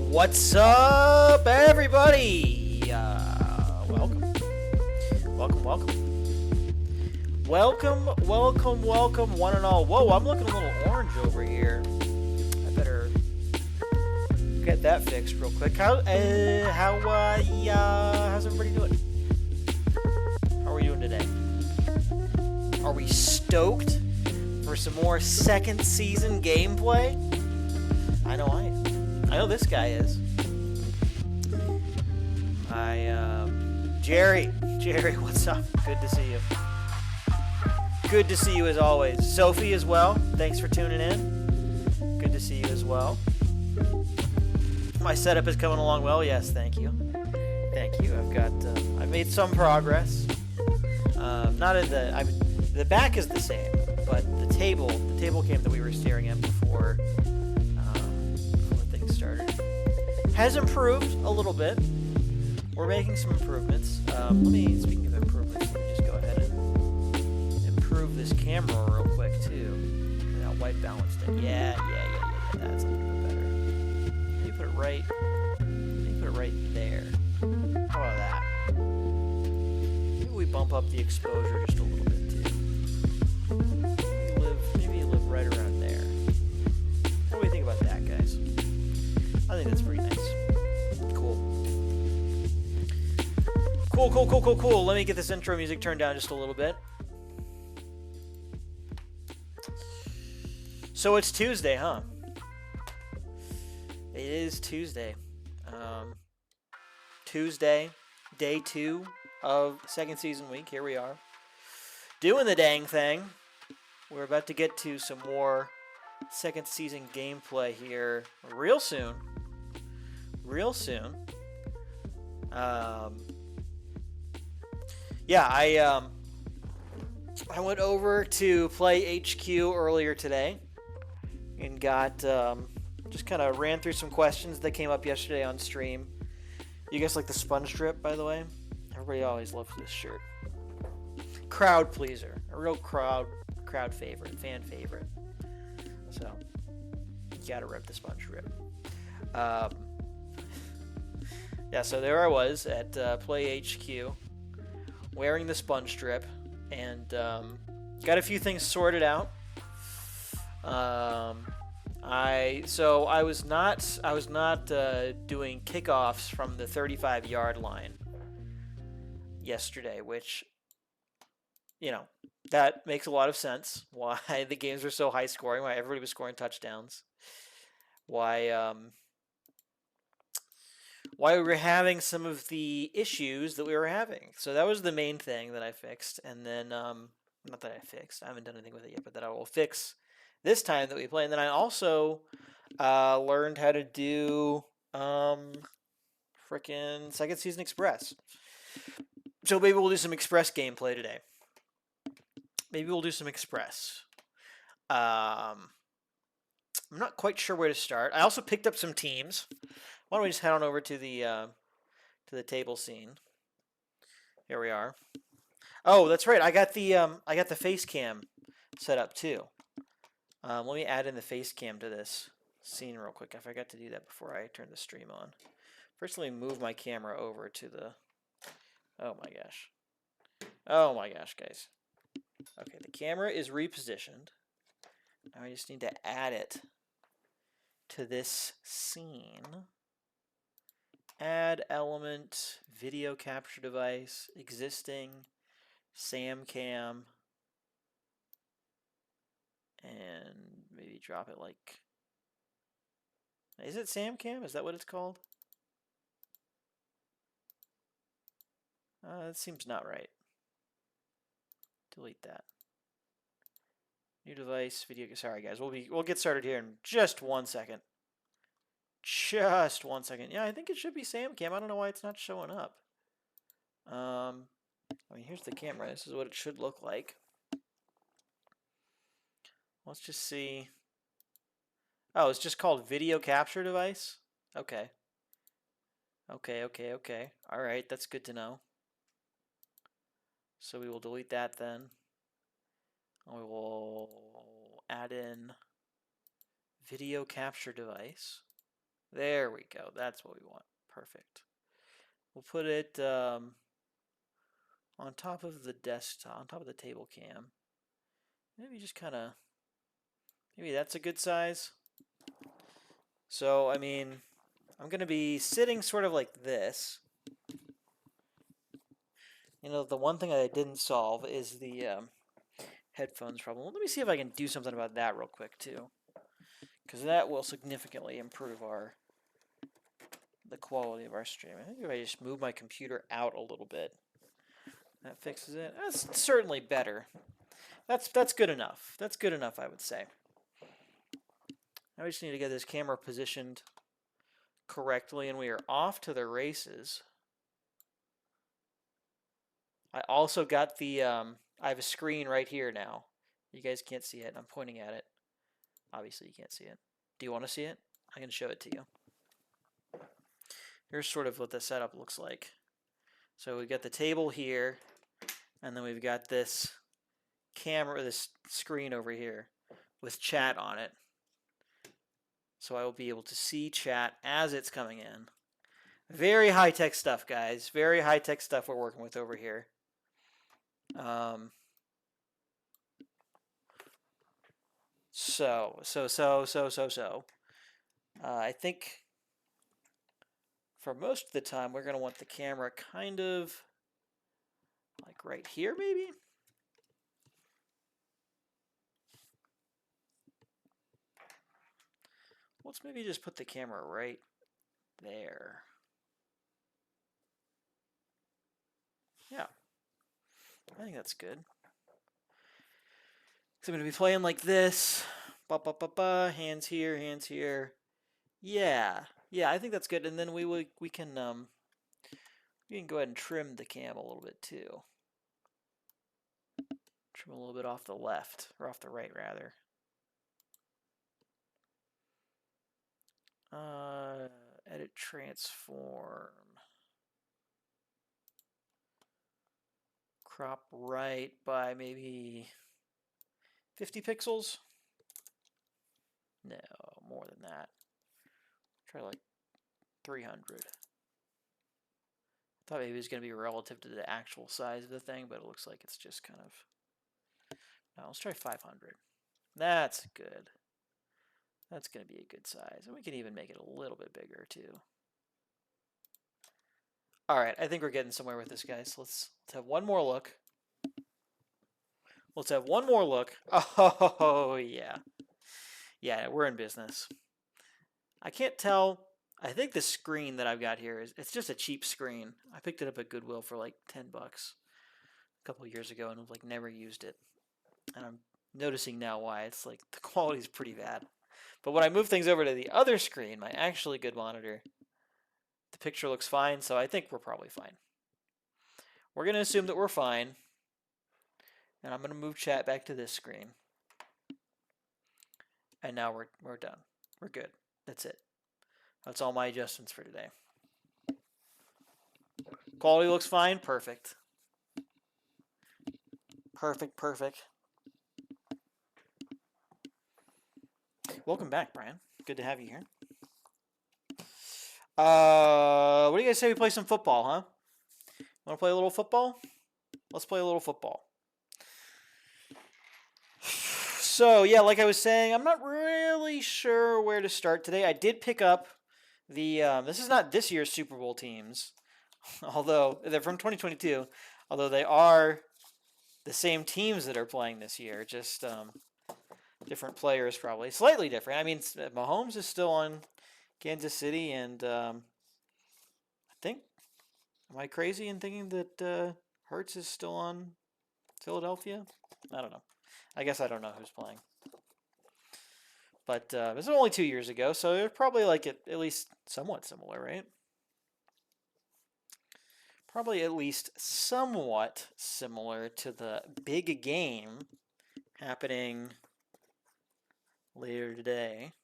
What's up, everybody? Welcome. Welcome, one and all. Whoa, I'm looking a little orange over here. I better get that fixed real quick. How's everybody doing? How are we doing today? Are we stoked for some more second season gameplay? I know I am. I know this guy is. Jerry, what's up? Good to see you. Good to see you as always. Sophie as well. Thanks for tuning in. Good to see you as well. My setup is coming along well. Yes, thank you. Thank you. I've made some progress. Not in the back is the same, but the table cam that we were staring at before things started has improved a little bit. We're making some improvements. Speaking of improvements, let me just go ahead and improve this camera real quick too. Without white balanced it. Yeah. That's a little bit better. Maybe put it right there. How about that? Maybe we bump up the exposure just a little bit too. Maybe live right around there. What do we think about that, guys? I think that's pretty nice. Cool. Let me get this intro music turned down just a little bit. So it's Tuesday, huh? It is Tuesday. Tuesday, day 2 of second season week. Here we are. Doing the dang thing. We're about to get to some more second season gameplay here real soon. I went over to Play HQ earlier today and got just kind of ran through some questions that came up yesterday on stream. You guys like the sponge drip, by the way? Everybody always loves this shirt. Crowd pleaser, a real crowd favorite, fan favorite. So you gotta rip the sponge drip. So there I was at Play HQ. Wearing the sponge strip, and got a few things sorted out. I was not doing kickoffs from the 35-yard line yesterday, which that makes a lot of sense. Why the games were so high scoring? Why everybody was scoring touchdowns? Why we were having some of the issues that we were having. So that was the main thing that I fixed. And then, not that I fixed, I haven't done anything with it yet, but that I will fix this time that we play. And then I also learned how to do frickin' Second Season Express. So maybe we'll do some Express gameplay today. I'm not quite sure where to start. I also picked up some teams. Why don't we just head on over to the table scene? Here we are. Oh, that's right. I got the face cam set up too. Let me add in the face cam to this scene real quick. I forgot to do that before I turn the stream on. First, let me move my camera over to the. Oh my gosh, guys. Okay, the camera is repositioned. Now I just need to add it to this scene. Add element, video capture device, existing, SamCam, and maybe drop it like. Is it SamCam? Is that what it's called? That seems not right. Delete that. New device, video. Sorry, guys. We'll get started here in just 1 second. Just 1 second. Yeah, I think it should be SamCam. I don't know why it's not showing up. Here's the camera. This is what it should look like. Let's just see. Oh, it's just called video capture device? Okay. Okay. All right, that's good to know. So we will delete that then. We will add in video capture device. There we go. That's what we want. Perfect. We'll put it on top of the desktop, on top of the table cam. Maybe just kind of, maybe that's a good size. So, I mean, I'm going to be sitting sort of like this. You know, the one thing I didn't solve is the headphones problem. Let me see if I can do something about that real quick, too. Because that will significantly improve the quality of our stream. I think if I just move my computer out a little bit, that fixes it. That's certainly better. That's good enough. That's good enough, I would say. Now we just need to get this camera positioned correctly, and we are off to the races. I also got the, I have a screen right here now. You guys can't see it. I'm pointing at it. Obviously, you can't see it. Do you want to see it? I can show it to you. Here's sort of what the setup looks like. So we've got the table here, and then we've got this camera, this screen over here with chat on it. So I will be able to see chat as it's coming in. Very high-tech stuff, guys. Very high-tech stuff we're working with over here. I think for most of the time we're going to want the camera kind of like right here, maybe? Let's maybe just put the camera right there. Yeah, I think that's good. So I'm going to be playing like this. Ba, ba, ba, ba. Hands here, hands here. Yeah, yeah, I think that's good. And then we can go ahead and trim the cam a little bit too. Trim a little bit off the left, or off the right rather. Edit transform. Crop right by maybe 50 pixels. No, more than that. Try like 300. I thought maybe it was going to be relative to the actual size of the thing, but it looks like it's just kind of... No, let's try 500. That's good. That's going to be a good size. And we can even make it a little bit bigger, too. All right, I think we're getting somewhere with this, guys. Let's have one more look. Let's have one more look. Oh, yeah. Yeah, we're in business. I can't tell. I think the screen that I've got here it's just a cheap screen. I picked it up at Goodwill for like 10 bucks a couple of years ago and I've like never used it. And I'm noticing now why. It's like the quality is pretty bad. But when I move things over to the other screen, my actually good monitor, the picture looks fine, so I think we're probably fine. We're going to assume that we're fine. And I'm going to move chat back to this screen. And now we're done. We're good. That's it. That's all my adjustments for today. Quality looks fine. Perfect. Perfect, perfect. Welcome back, Brian. Good to have you here. What do you guys say we play some football, huh? Want to play a little football? Let's play a little football. So, yeah, like I was saying, I'm not really sure where to start today. I did pick up the, this is not this year's Super Bowl teams, although they're from 2022, although they are the same teams that are playing this year, just different players probably. Slightly different. I mean, Mahomes is still on Kansas City, and I think, am I crazy in thinking that Hurts is still on Philadelphia? I don't know. I guess I don't know who's playing. But this was only 2 years ago, so they're probably like at least somewhat similar, right? Probably at least somewhat similar to the big game happening later today.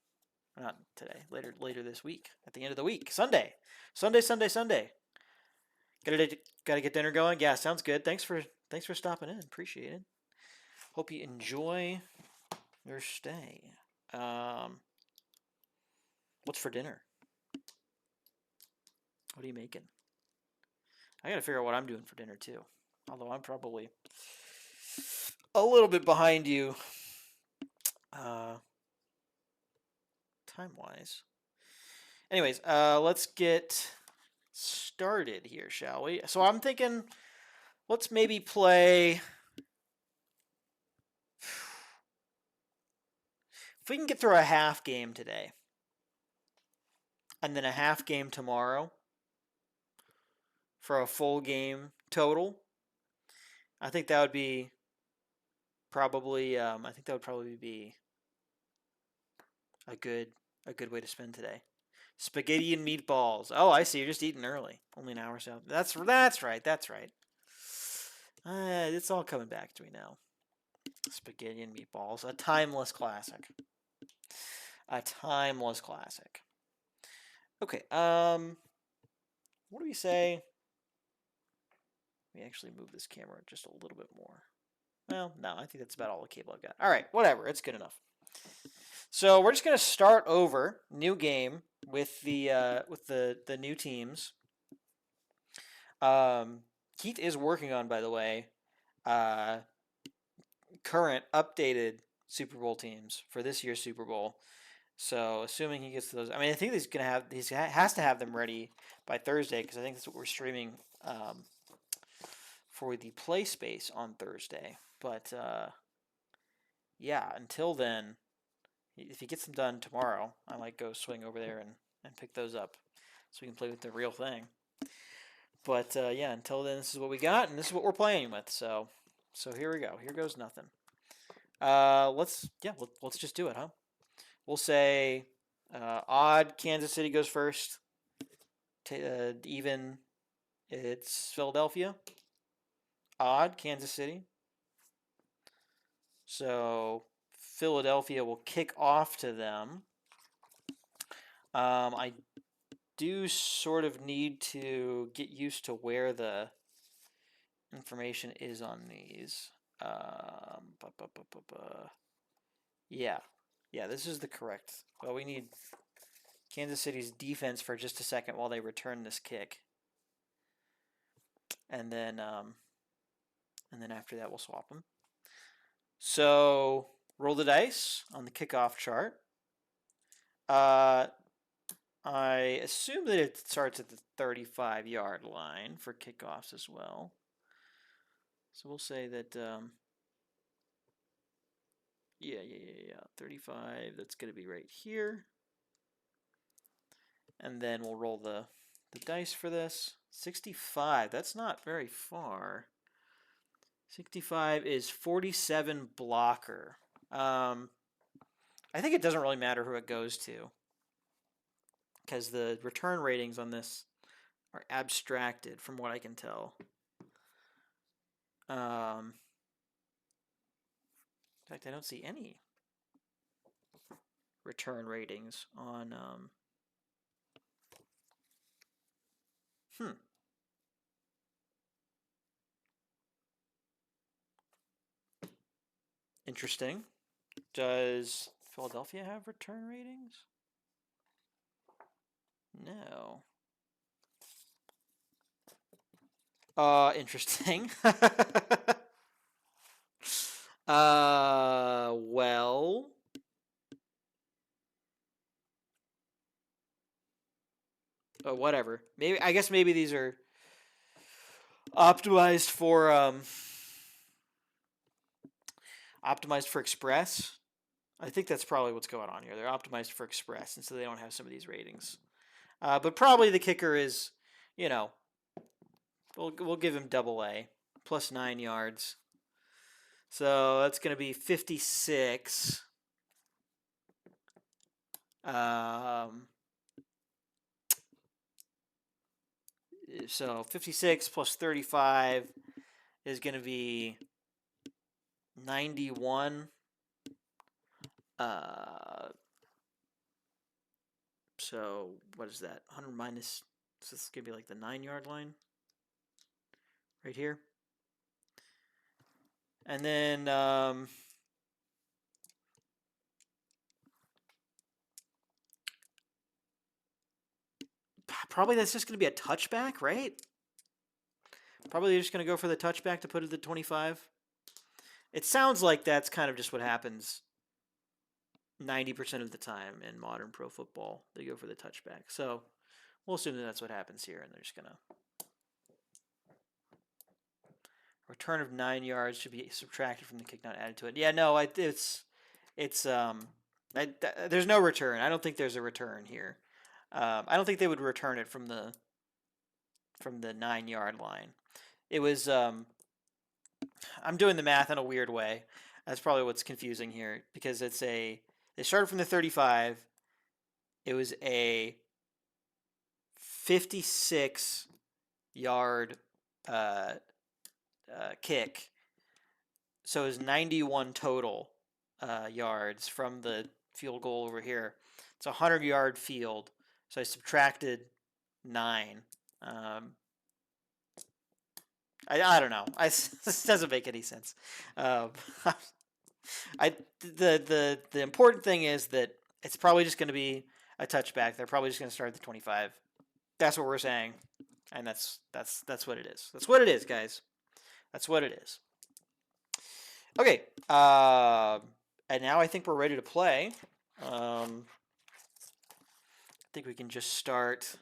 Not today, later this week. At the end of the week. Sunday. Sunday. Gotta get dinner going. Yeah, sounds good. Thanks for stopping in. Appreciate it. Hope you enjoy your stay. What's for dinner? What are you making? I gotta figure out what I'm doing for dinner too. Although I'm probably a little bit behind you, time-wise. Anyways, let's get started here, shall we? So I'm thinking, let's maybe play. If we can get through a half game today, and then a half game tomorrow for a full game total, I think that would be probably. I think that would probably be a good way to spend today. Spaghetti and meatballs. Oh, I see. You're just eating early. Only an hour or so. That's right. That's right. It's all coming back to me now. Spaghetti and meatballs. A timeless classic. A timeless classic. Okay. What do we say? Let me actually move this camera just a little bit more. Well, no, I think that's about all the cable I've got. All right, whatever. It's good enough. So we're just gonna start over, new game with the new teams. Keith is working on, by the way, current updated Super Bowl teams for this year's Super Bowl. So assuming he gets to those, I mean, I think he has to have them ready by Thursday because I think that's what we're streaming for the play space on Thursday. But yeah, until then, if he gets them done tomorrow, I might go swing over there and pick those up so we can play with the real thing. But yeah, until then, this is what we got, and this is what we're playing with. So here we go. Here goes nothing. Let's just do it, huh? We'll say odd Kansas City goes first. Even it's Philadelphia. Odd Kansas City. So Philadelphia will kick off to them. I do sort of need to get used to where the information is on these. Yeah, this is the correct. Well, we need Kansas City's defense for just a second while they return this kick, and then after that we'll swap them. So roll the dice on the kickoff chart. I assume that it starts at the 35-yard line for kickoffs as well. So we'll say that, yeah, 35, that's going to be right here. And then we'll roll the dice for this. 65, that's not very far. 65 is 47 blocker. I think it doesn't really matter who it goes to, because the return ratings on this are abstracted from what I can tell. In fact, I don't see any return ratings on. Interesting. Does Philadelphia have return ratings? No. Interesting. Well. Whatever. I guess maybe these are optimized for Express. I think that's probably what's going on here. They're optimized for Express, and so they don't have some of these ratings. But probably the kicker is, we'll give him AA, plus 9 yards. So that's going to be 56. So 56 plus 35 is going to be 91. So what is that? 100 minus. So this is going to be like the 9-yard line right here. And then probably that's just going to be a touchback, right? Probably they're just going to go for the touchback to put it at 25. It sounds like that's kind of just what happens 90% of the time in modern pro football. They go for the touchback. So we'll assume that that's what happens here, and they're just going to. Return of 9 yards should be subtracted from the kick, not added to it. Yeah, no, there's no return. I don't think there's a return here. I don't think they would return it from the 9-yard line. It was. I'm doing the math in a weird way. That's probably what's confusing here because they started from the 35. It was a 56-yard kick. So it was 91 total yards from the field goal over here. It's a 100-yard field. So I subtracted 9. I don't know. This doesn't make any sense. The important thing is that it's probably just going to be a touchback. They're probably just going to start at the 25. That's what we're saying, and that's what it is. That's what it is, guys. That's what it is. Okay, and now I think we're ready to play. I think we can just start.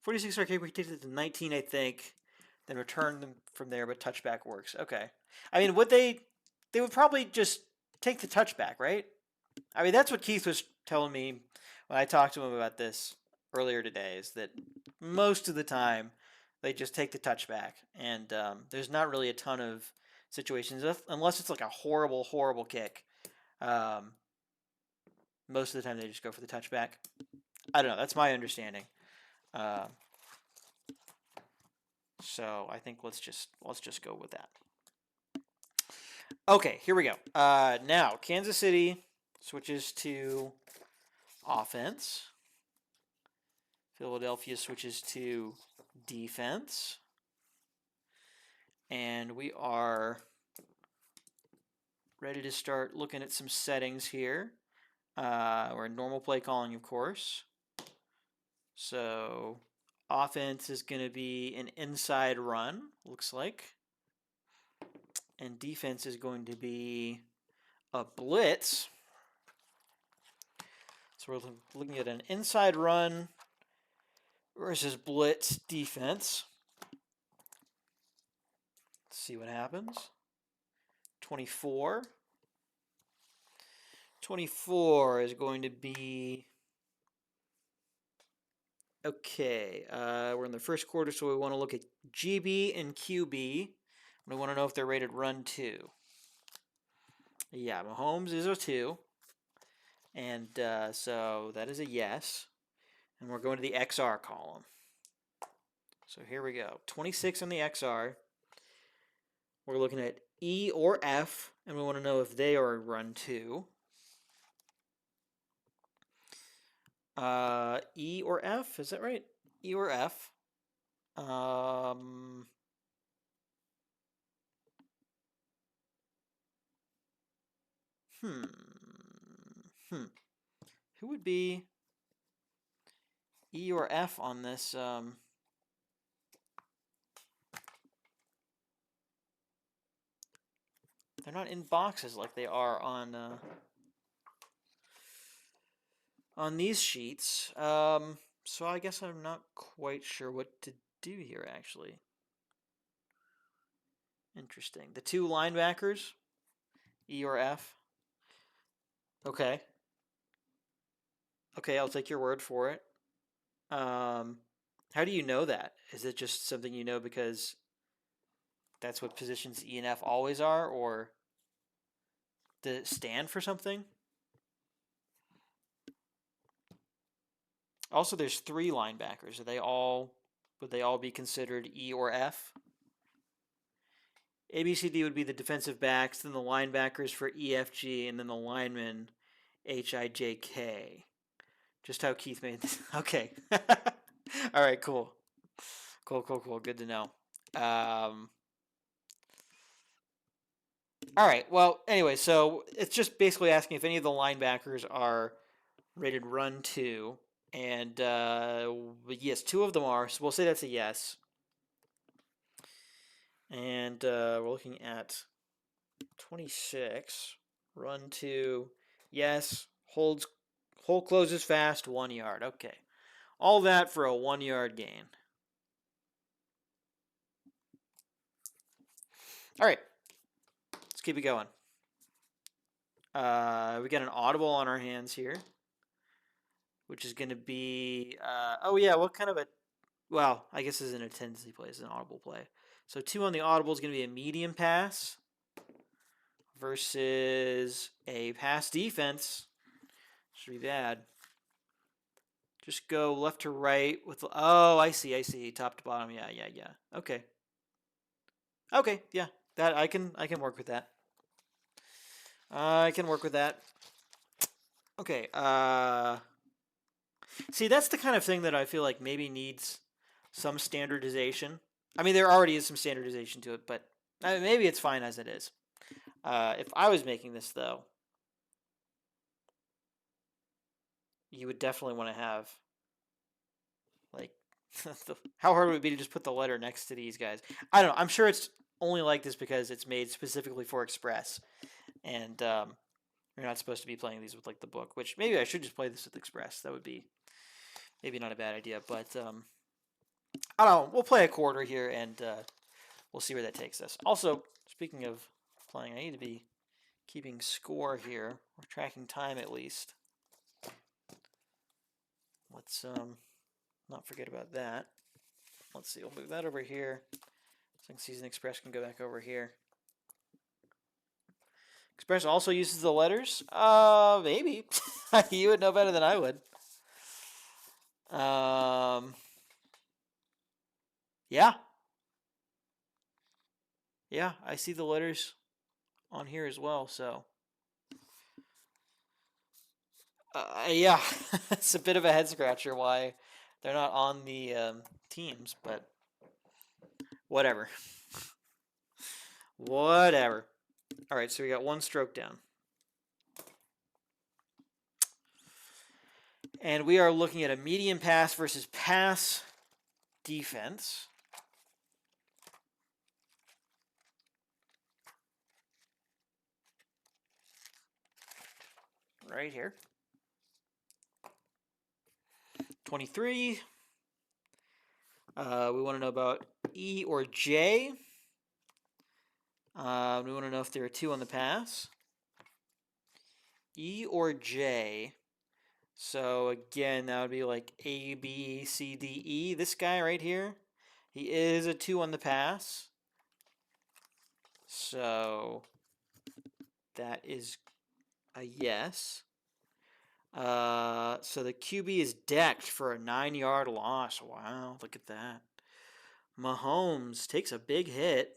46 arcade, we take it to 19, I think, then return them from there, but touchback works. Okay. I mean, they would probably just take the touchback, right? I mean, that's what Keith was telling me when I talked to him about this earlier today, is that most of the time they just take the touchback, and there's not really a ton of situations, unless it's like a horrible, horrible kick. Most of the time they just go for the touchback. I don't know. That's my understanding. So I think let's just go with that. Okay, here we go. Now Kansas City switches to offense. Philadelphia switches to defense. And we are ready to start looking at some settings here. We're in normal play calling, of course. So offense is going to be an inside run, looks like. And defense is going to be a blitz. So we're looking at an inside run versus blitz defense. Let's see what happens. 24. 24 is going to be... Okay, we're in the first quarter, so we want to look at GB and QB. We want to know if they're rated run 2. Yeah, Mahomes is a 2. And so that is a yes. And we're going to the XR column. So here we go. 26 on the XR. We're looking at E or F, and we want to know if they are run 2. E or F, is that right? E or F. Who would be E or F on this? They're not in boxes like they are on these sheets. So I guess I'm not quite sure what to do here, actually. Interesting. The 2 linebackers, E or F. Okay. Okay, I'll take your word for it. How do you know that? Is it just something you know because that's what positions E and F always are, or does it stand for something? Also, there's 3 linebackers. Would they all be considered E or F? A, B, C, D would be the defensive backs, then the linebackers for E, F, G, and then the linemen H, I, J, K. Just how Keith made this. Okay. All right, cool. Cool. Good to know. All right, well, anyway, so it's just basically asking if any of the linebackers are rated run 2, And yes, 2 of them are. So we'll say that's a yes. And we're looking at 26. Run 2. Yes. Hole closes fast. 1 yard. Okay. All that for a 1 yard gain. All right. Let's keep it going. We got an audible on our hands here, which is going to be, oh yeah, what kind of a, well, I guess this isn't a tendency play, it's an audible play. So 2 on the audible is going to be a medium pass versus a pass defense. Should be bad. Just go left to right with, oh, I see, top to bottom, yeah. Okay. Okay, yeah, that I can work with that. I can work with that. Okay, see, that's the kind of thing that I feel like maybe needs some standardization. I mean, there already is some standardization to it, but maybe it's fine as it is. If I was making this, though, you would definitely want to have, like, how hard would it be to just put the letter next to these guys? I don't know. I'm sure it's only like this because it's made specifically for Express, and you're not supposed to be playing these with, like, the book, which maybe I should just play this with Express. That would be maybe not a bad idea, but I don't know. We'll play a quarter here, and we'll see where that takes us. Also, speaking of playing, I need to be keeping score here, or tracking time at least. Let's not forget about that. Let's see, we'll move that over here. So Season Express can go back over here. Express also uses the letters? Maybe. You would know better than I would. Yeah. Yeah, I see the letters on here as well, so. Yeah, it's a bit of a head scratcher why they're not on the teams, but whatever. Whatever. All right, so we got 1 stroke down. And we are looking at a medium pass versus pass defense. Right here. 23. We want to know about E or J. We want to know if there are 2 on the pass. E or J. So again, that would be like A, B, C, D, E. This guy right here, he is a 2 on the pass. So that is a yes. So the QB is decked for a 9-yard loss. Wow, look at that. Mahomes takes a big hit.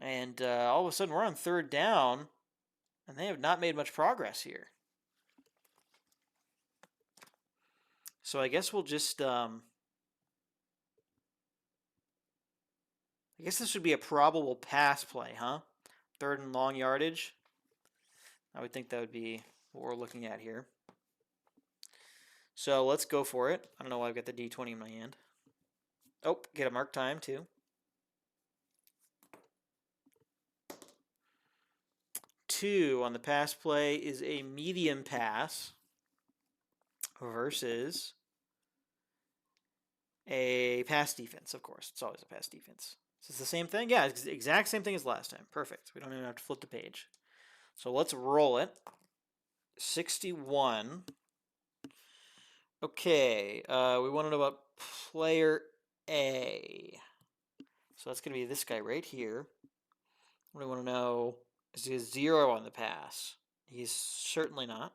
And all of a sudden, we're on 3rd down, and they have not made much progress here. So I guess we'll just, I guess this would be a probable pass play, huh? 3rd and long yardage. I would think that would be what we're looking at here. So let's go for it. I don't know why I've got the D20 in my hand. Oh, get a mark time too. 2 on the pass play is a medium pass versus a pass defense, of course. It's always a pass defense. Is this the same thing? Yeah, it's the exact same thing as last time. Perfect. We don't even have to flip the page. So let's roll it. 61. Okay, we want to know about player A. So that's going to be this guy right here. We want to know, is he a 0 on the pass? He's certainly not.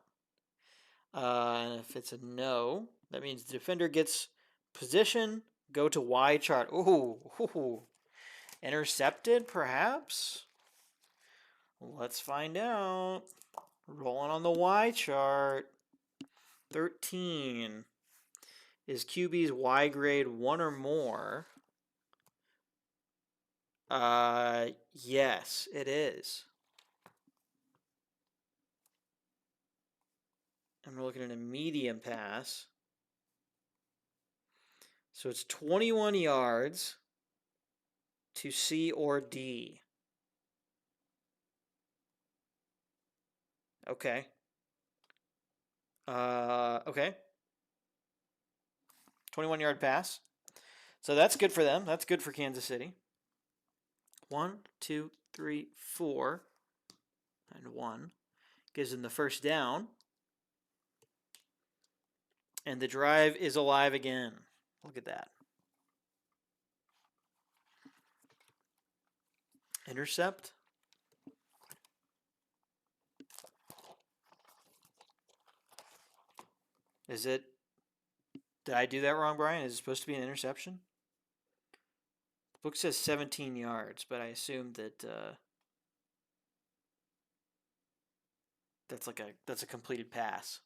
And if it's a no, that means the defender gets position, go to Y chart. Ooh. Intercepted, perhaps? Let's find out. Rolling on the Y chart. 13. Is QB's Y grade 1 or more? Yes, it is. And we're looking at a medium pass. So it's 21 yards to C or D. Okay. Okay. 21-yard pass. So that's good for them. That's good for Kansas City. 1, 2, 3, 4, and 1. Gives them the first down. And the drive is alive again. Look at that. Intercept. Is it? Did I do that wrong, Brian? Is it supposed to be an interception? The book says 17 yards, but I assumed that that's a completed pass.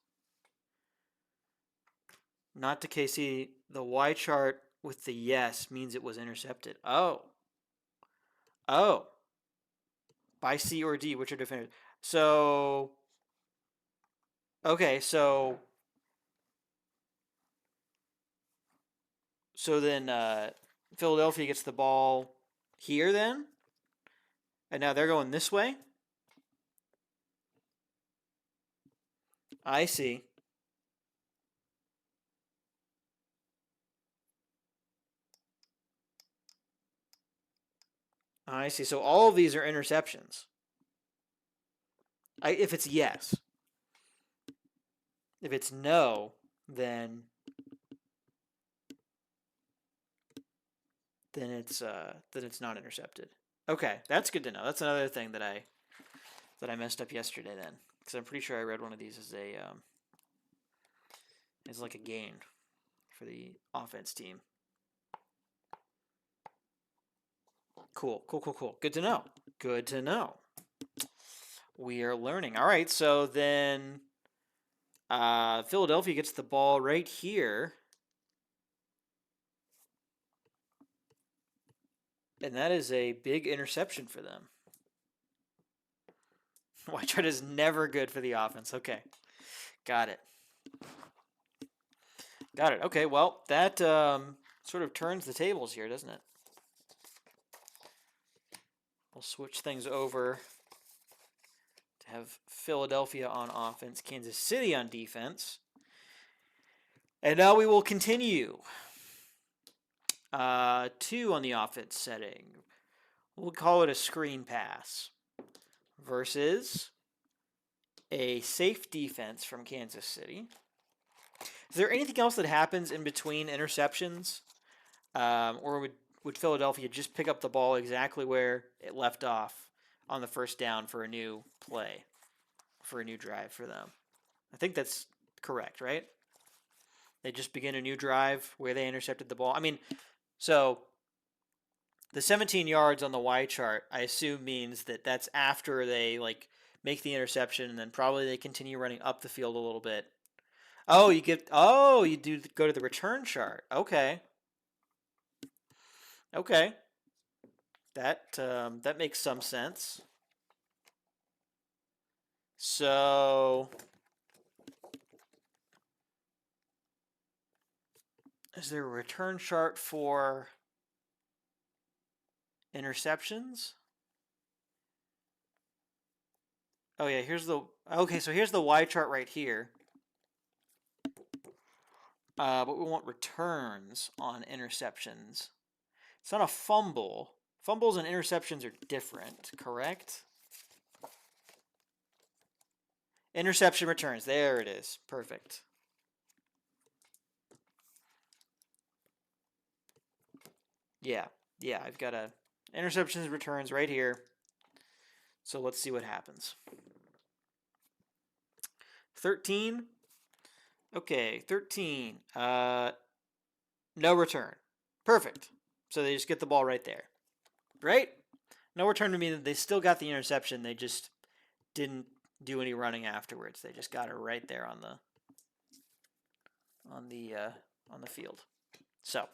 Not to KC. The Y chart with the yes means it was intercepted. Oh. By C or D, which are definitive. So, okay, so then Philadelphia gets the ball here then? And now they're going this way? I see. I see. So all of these are interceptions. If it's yes. If it's no, then it's not intercepted. Okay, that's good to know. That's another thing that I messed up yesterday then, because I'm pretty sure I read one of these as like a gain for the offense team. Cool. Good to know. Good to know. We are learning. All right, so then Philadelphia gets the ball right here. And that is a big interception for them. White chart is never good for the offense. Okay. Got it. Okay, well, that sort of turns the tables here, doesn't it? We'll switch things over to have Philadelphia on offense, Kansas City on defense. And now we will continue. 2 on the offense setting. We'll call it a screen pass versus a safe defense from Kansas City. Is there anything else that happens in between interceptions? Or would Philadelphia just pick up the ball exactly where it left off on the first down for a new play, for a new drive for them? I think that's correct, right? They just begin a new drive where they intercepted the ball. I mean, so the 17 yards on the Y chart, I assume means that that's after they make the interception, and then probably they continue running up the field a little bit. Oh, you do go to the return chart. Okay. That makes some sense. So is there a return chart for interceptions? Oh yeah, here's the Y chart right here. But we want returns on interceptions. It's not a fumble. Fumbles and interceptions are different, correct? Interception returns. There it is. Perfect. Yeah, I've got a interceptions returns right here. So let's see what happens. 13. Okay, 13. No return. Perfect. So they just get the ball right there. Right? No return would mean that they still got the interception. They just didn't do any running afterwards. They just got it right there on the field. So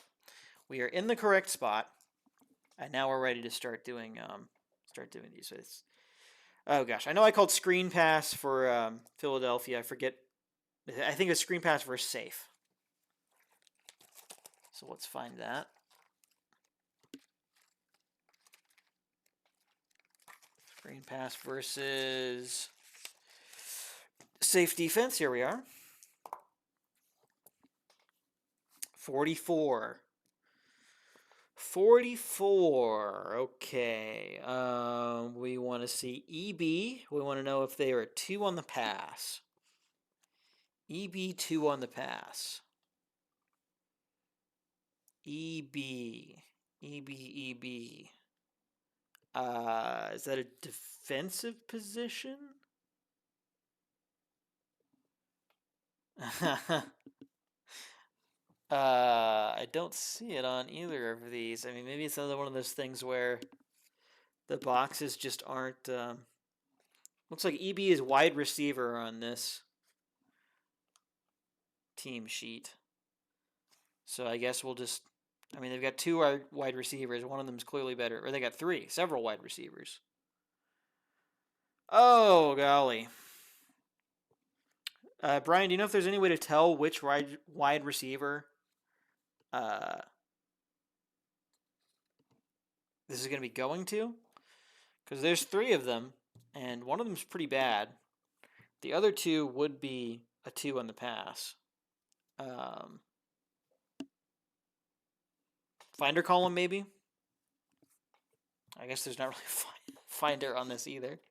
we are in the correct spot, and now we're ready to start doing these. Oh gosh, I know I called screen pass for Philadelphia. I forget I think it's screen pass versus safe. So let's find that. Screen pass versus safe defense. Here we are. 44. 44. Okay. We want to see EB. We want to know if they are 2 on the pass. EB 2 on the pass. EB. EB. Is that a defensive position? I don't see it on either of these. I mean, maybe it's another one of those things where the boxes just aren't. Looks like EB is wide receiver on this team sheet. So I guess we'll just. I mean, they've got 2 wide receivers. One of them is clearly better. Or they got 3, several wide receivers. Oh, golly. Brian, do you know if there's any way to tell which wide receiver this is going to be going to? Because there's 3 of them, and one of them's pretty bad. The other 2 would be a 2 on the pass. Finder column, maybe? I guess there's not really a finder on this either.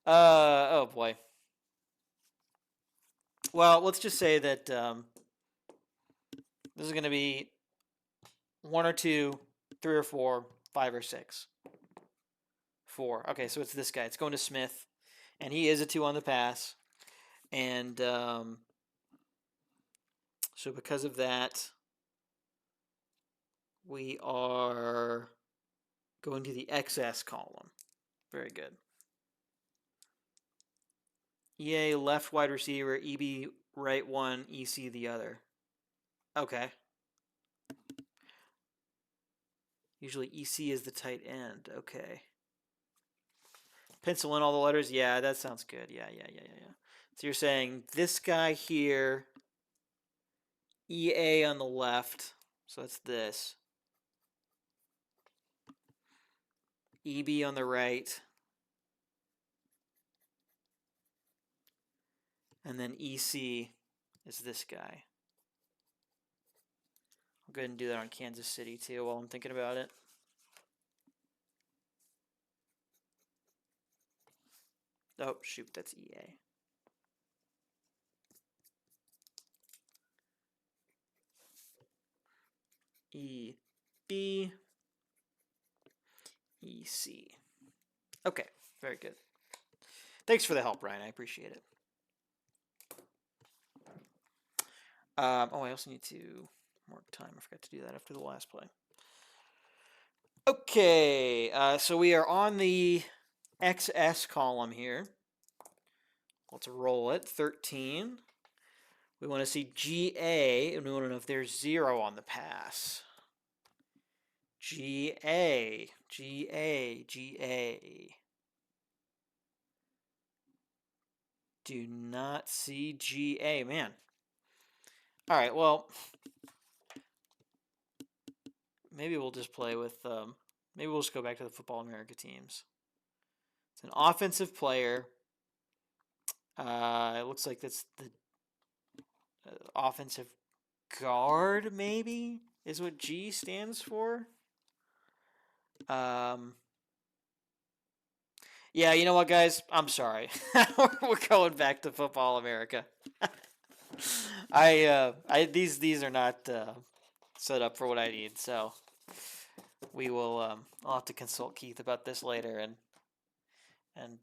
Oh boy. Well, let's just say that this is going to be 1 or 2, 3 or 4, 5 or 6. 4. Okay, so it's this guy. It's going to Smith, and he is a 2 on the pass. And so because of that, we are going to the XS column. Very good. EA left wide receiver, EB right one, EC the other. Okay. Usually EC is the tight end. Okay. Pencil in all the letters. Yeah, that sounds good. Yeah. So you're saying this guy here, EA on the left. So that's this. EB on the right. And then EC is this guy. I'll go ahead and do that on Kansas City too while I'm thinking about it. Oh, shoot, that's EA. EB, EC. Okay, very good. Thanks for the help, Ryan. I appreciate it. Oh, I also need to mark time. I forgot to do that after the last play. Okay, so we are on the XS column here. Let's roll it. 13. We want to see GA, and we want to know if there's 0 on the pass. GA. Do not see GA, man. All right, well, maybe we'll just play with, maybe we'll just go back to the Football America teams. It's an offensive player. It looks like that's the offensive guard, maybe, is what G stands for. Yeah, you know what, guys? I'm sorry. We're going back to Football America. These are not set up for what I need, so we will. I'll have to consult Keith about this later and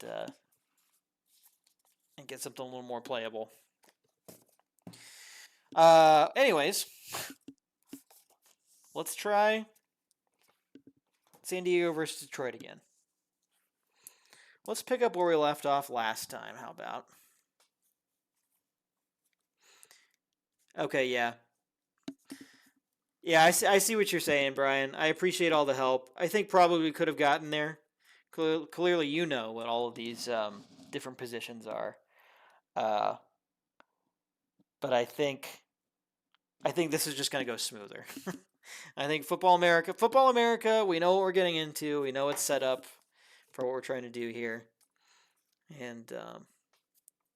get something a little more playable. Anyways, let's try San Diego versus Detroit again. Let's pick up where we left off last time. How about? Okay, yeah. Yeah, I see what you're saying, Brian. I appreciate all the help. I think probably we could have gotten there. Clearly, you know what all of these different positions are. but I think this is just going to go smoother. I think Football America, we know what we're getting into. We know it's set up for what we're trying to do here, and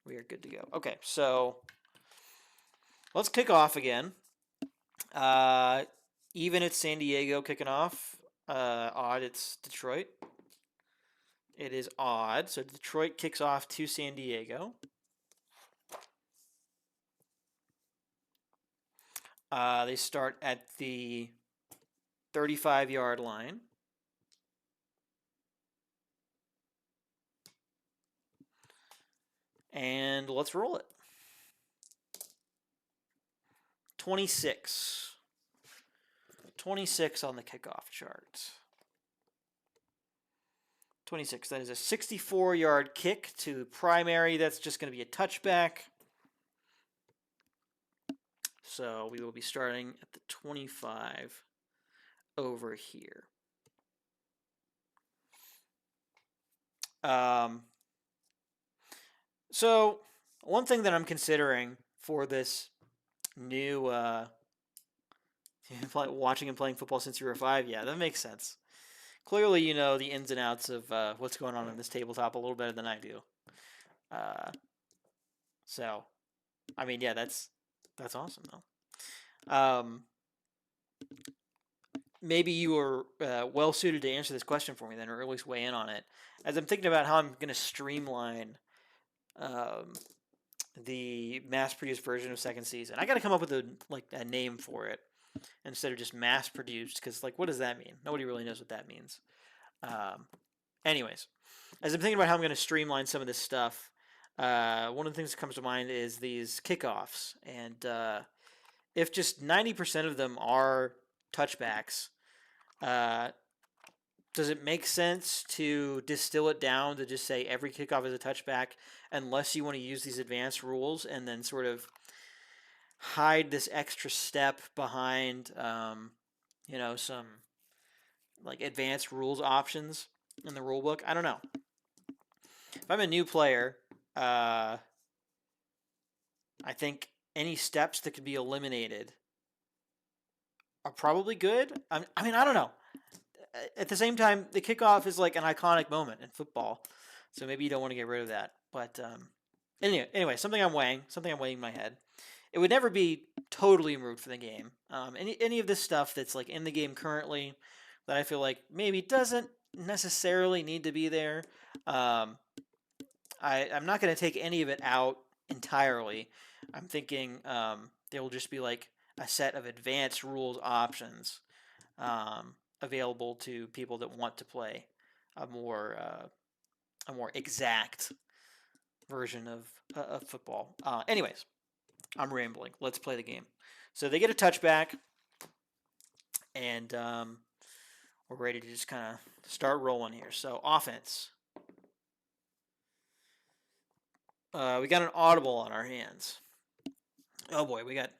we are good to go. Okay, so let's kick off again. Uh, even it's San Diego kicking off. Odd it's Detroit. It is odd. So Detroit kicks off to San Diego. They start at the 35-yard line. And let's roll it. 26. 26 on the kickoff chart. 26. That is a 64-yard kick to primary. That's just going to be a touchback. So we will be starting at the 25 over here. So one thing that I'm considering for this new watching and playing football since you were 5, yeah, that makes sense. Clearly, you know the ins and outs of what's going on in this tabletop a little better than I do. So, I mean, yeah, that's awesome though. Maybe you are well suited to answer this question for me then, or at least weigh in on it. As I'm thinking about how I'm going to streamline the mass-produced version of second season, I got to come up with a name for it instead of just mass-produced, because what does that mean? Nobody really knows what that means. Anyways, as I'm thinking about how I'm going to streamline some of this stuff, one of the things that comes to mind is these kickoffs, and if just 90% of them are touchbacks, does it make sense to distill it down to just say every kickoff is a touchback unless you want to use these advanced rules and then sort of hide this extra step behind some advanced rules options in the rule book? I don't know. If I'm a new player, I think any steps that could be eliminated are probably good. I mean, I don't know. At the same time, the kickoff is like an iconic moment in football, so maybe you don't want to get rid of that. But anyway, something I'm weighing in my head. It would never be totally removed from the game. Any of this stuff that's in the game currently that I feel like maybe doesn't necessarily need to be there. I'm not going to take any of it out entirely. I'm thinking there will just be a set of advanced rules options available to people that want to play a more exact version of football. Anyways, I'm rambling. Let's play the game. So they get a touchback, and we're ready to just kind of start rolling here. So offense. We got an audible on our hands. Oh boy, we got.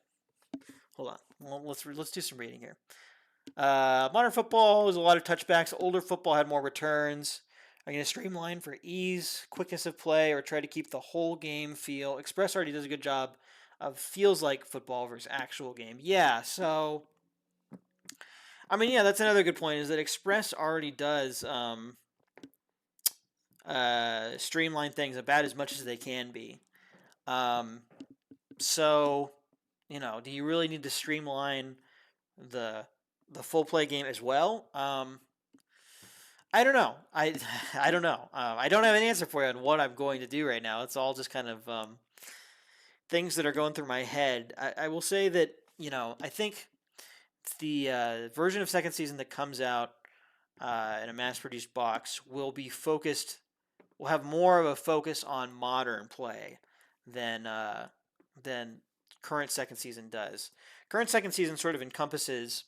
Hold on. Well, let's do some reading here. Modern football was a lot of touchbacks. Older football had more returns. Are you going to streamline for ease, quickness of play, or try to keep the whole game feel? Express already does a good job of feels like football versus actual game. Yeah, so I mean, yeah, that's another good point. Is that Express already does streamline things about as much as they can be. So, do you really need to streamline the full play game as well? I don't know. I don't know. I don't have an answer for you on what I'm going to do right now. It's all just kind of things that are going through my head. I will say that I think the version of second season that comes out in a mass-produced box will be focused. Will have more of a focus on modern play than current second season does. Current second season sort of encompasses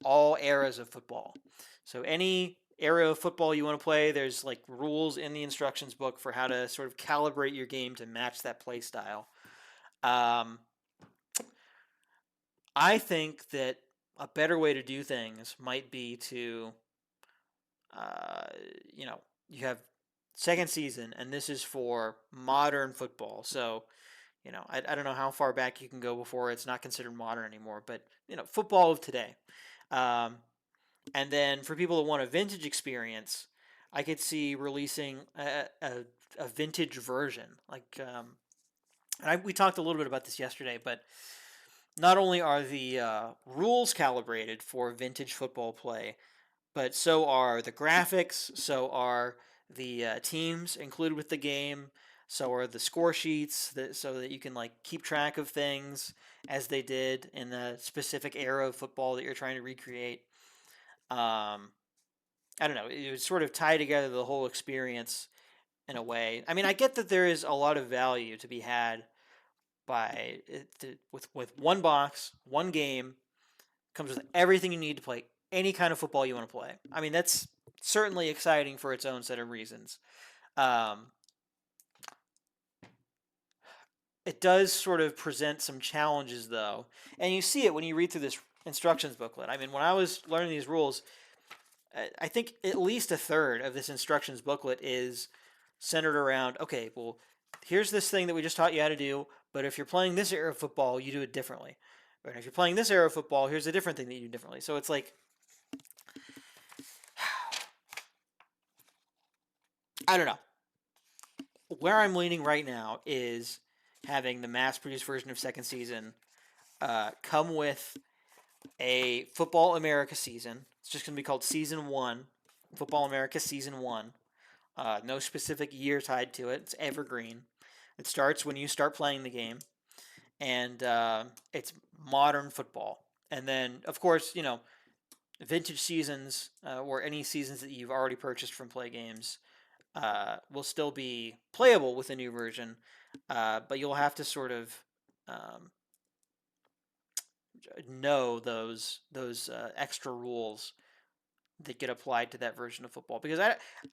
all eras of football. So any era of football you want to play, there's rules in the instructions book for how to sort of calibrate your game to match that play style. I think that a better way to do things might be to, you have second season, and this is for modern football. So, I don't know how far back you can go before it's not considered modern anymore, but football of today. Um, and then for people that want a vintage experience, I could see releasing a vintage version. We talked a little bit about this yesterday, but not only are the rules calibrated for vintage football play, but so are the graphics, so are the teams included with the game, so are the score sheets, so that you can keep track of things as they did in the specific era of football that you're trying to recreate. Um, I don't know. It would sort of tie together the whole experience in a way. I mean, I get that there is a lot of value to be had by with one box, one game, comes with everything you need to play any kind of football you want to play. I mean, that's certainly exciting for its own set of reasons. Um, it does sort of present some challenges, though, and you see it when you read through this instructions booklet. I mean, when I was learning these rules, I think at least a third of this instructions booklet is centered around, okay, well, here's this thing that we just taught you how to do, but if you're playing this era of football, you do it differently. Or if you're playing this era of football, here's a different thing that you do differently. So it's like, I don't know. Where I'm leaning right now is having the mass-produced version of second season come with a Football America season. It's just going to be called Season 1, Football America Season 1. No specific year tied to it. It's evergreen. It starts when you start playing the game, and it's modern football. And then, of course, vintage seasons or any seasons that you've already purchased from Play Games will still be playable with a new version, but you'll have to sort of um, know those extra rules that get applied to that version of football, because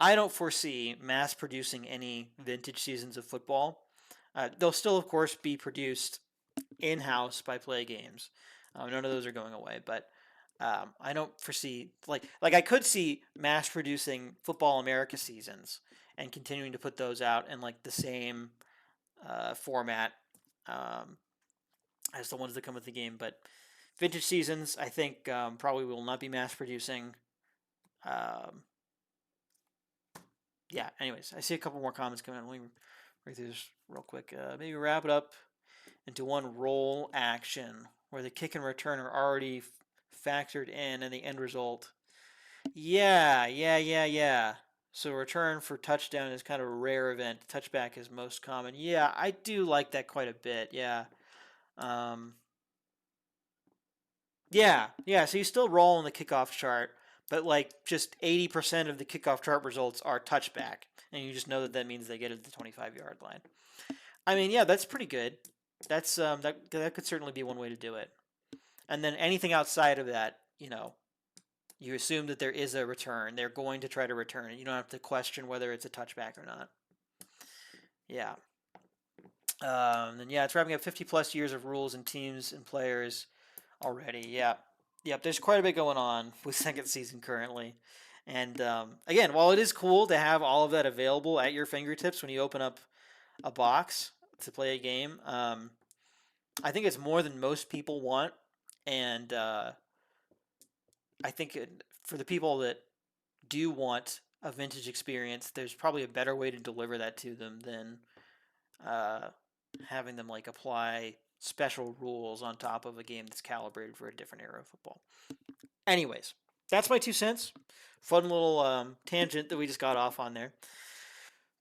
I don't foresee mass producing any vintage seasons of football. They'll still, of course, be produced in house by Play Games. None of those are going away, but I don't foresee I could see mass producing Football America seasons and continuing to put those out in the same format um, as the ones that come with the game. But vintage seasons, I think, probably will not be mass producing. Um, yeah. Anyways, I see a couple more comments coming in. Let me read through this real quick. Maybe wrap it up into one roll action where the kick and return are already factored in and the end result. Yeah. So return for touchdown is kind of a rare event. Touchback is most common. Yeah, I do like that quite a bit. Yeah. Um, yeah. So you still roll on the kickoff chart, but just 80% of the kickoff chart results are touchback, and you just know that means they get it to the 25-yard line. I mean, yeah, that's pretty good. That's that could certainly be one way to do it. And then anything outside of that, you assume that there is a return. They're going to try to return it. You don't have to question whether it's a touchback or not. Yeah. And yeah, it's wrapping up 50 plus years of rules and teams and players already. Yeah. Yep. There's quite a bit going on with second season currently. And again, while it is cool to have all of that available at your fingertips when you open up a box to play a game, I think it's more than most people want. And I think for the people that do want a vintage experience, there's probably a better way to deliver that to them than uh, having them apply special rules on top of a game that's calibrated for a different era of football. Anyways, that's my 2 cents. Fun little tangent that we just got off on there.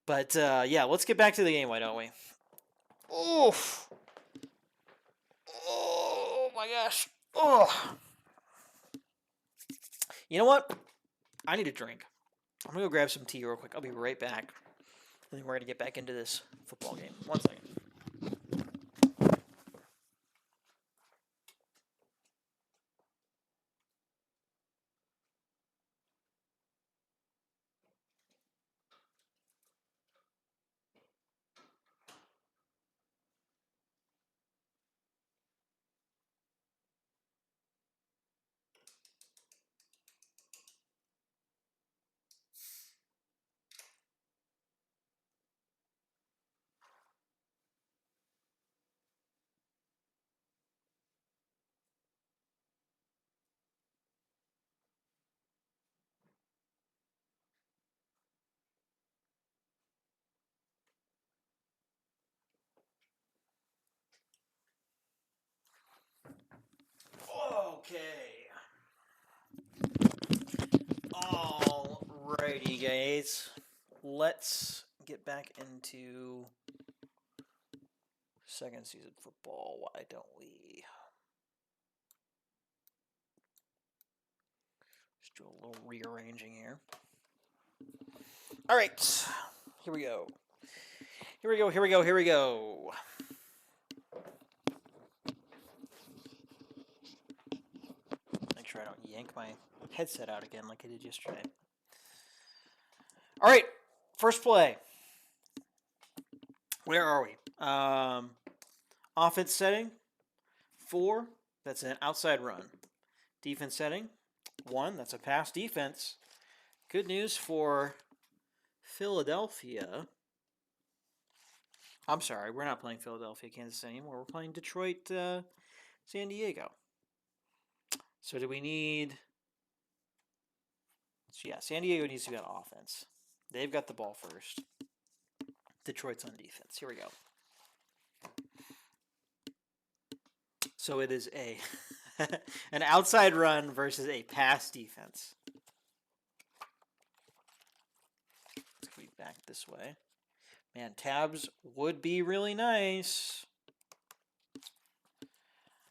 But yeah, let's get back to the game, why don't we? Oof. Oh my gosh. Oh. You know what? I need a drink. I'm gonna go grab some tea real quick. I'll be right back. And then we're gonna get back into this football game. 1 second. Alrighty, guys. Let's get back into second season football. Why don't we? Just do a little rearranging here. All right. Here we go. Here we go. Here we go. Here we go. Make sure I don't yank my headset out again like I did yesterday. All right. First play. Where are we? Offense setting, 4. That's an outside run. Defense setting, 1. That's a pass defense. Good news for Philadelphia. I'm sorry, we're not playing Philadelphia, Kansas City anymore. We're playing Detroit, San Diego. So do we need... So yeah, San Diego needs to be on offense. They've got the ball first. Detroit's on defense. Here we go. So it is a an outside run versus a pass defense. Let's go back this way. Man, tabs would be really nice.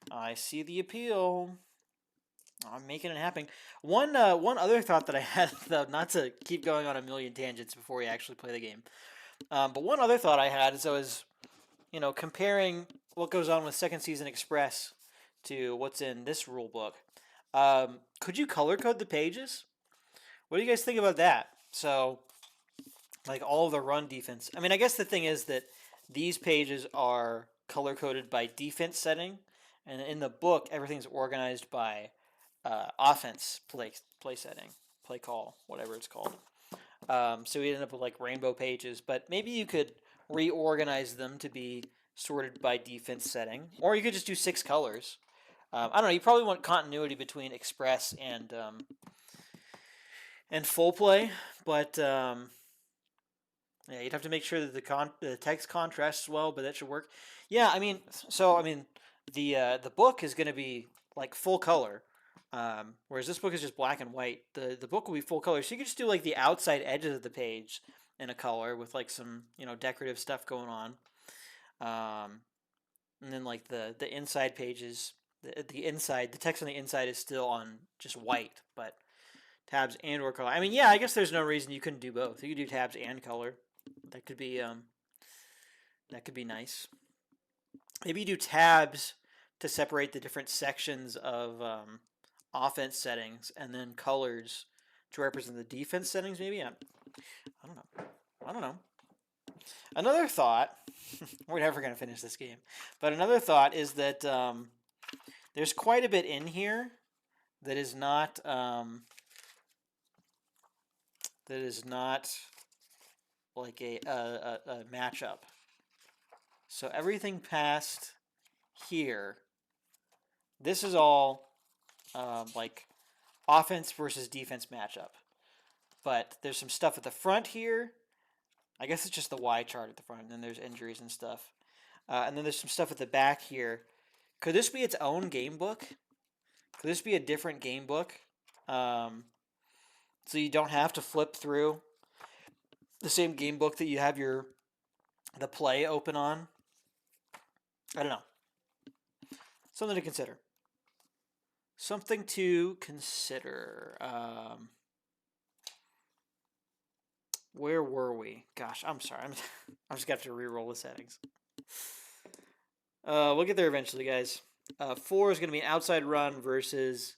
I see the appeal. I'm making it happen. One other thought that I had, though, not to keep going on a million tangents before we actually play the game, but one other thought I had is I was, comparing what goes on with Second Season Express to what's in this rule book. Could you color code the pages? What do you guys think about that? So, like all of the run defense. I mean, I guess the thing is that these pages are color coded by defense setting, and in the book, everything's organized by offense play setting, play call, whatever it's called. So we end up with like rainbow pages, but maybe you could reorganize them to be sorted by defense setting, or you could just do 6 colors. I don't know. You probably want continuity between express and full play, but yeah, you'd have to make sure that the text contrasts well, but that should work. Yeah, the book is going to be like full color. Whereas this book is just black and white. The book will be full color, so you can just do like the outside edges of the page in a color with like some decorative stuff going on, and then like the inside pages, the text on the inside is still on just white, but tabs and or color. I mean, yeah, I guess there's no reason you couldn't do both. You could do tabs and color. That could be nice. Maybe you do tabs to separate the different sections of offense settings, and then colors to represent the defense settings, maybe? I don't know. Another thought, we're never going to finish this game, but another thought is that there's quite a bit in here that is not like a matchup. So everything past here, this is all like offense versus defense matchup. But there's some stuff at the front here. I guess it's just the Y chart at the front, and then there's injuries and stuff. And then there's some stuff at the back here. Could this be its own game book? Could this be a different game book? So you don't have to flip through the same game book that you have the play open on? I don't know. Something to consider. Something to consider. Where were we? Gosh, I'm sorry. I'm just going to have to re-roll the settings. We'll get there eventually, guys. 4 is going to be an outside run versus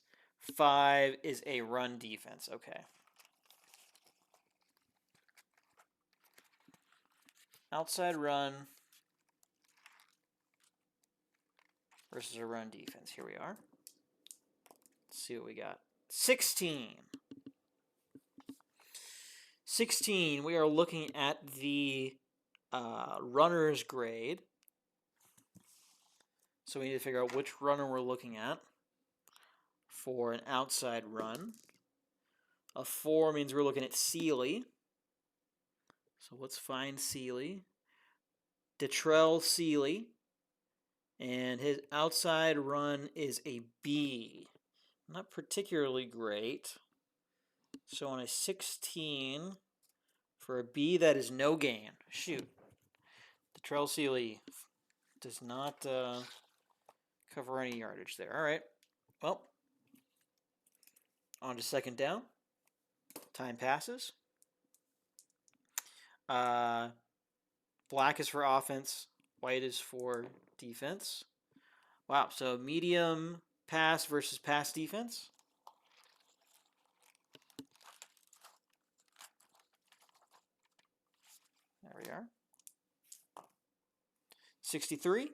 5 is a run defense. Okay. Outside run versus a run defense. Here we are. Let's see what we got. 16. 16, we are looking at the runner's grade. So we need to figure out which runner we're looking at for an outside run. A 4 means we're looking at Sealy. So let's find Sealy. Detrell Sealy. And his outside run is a B. Not particularly great. So on a 16 for a B, that is no gain. Shoot. The Trell Sealy does not cover any yardage there. All right. Well, on to second down. Time passes. Black is for offense. White is for defense. Wow. So medium pass versus pass defense. There we are. 63.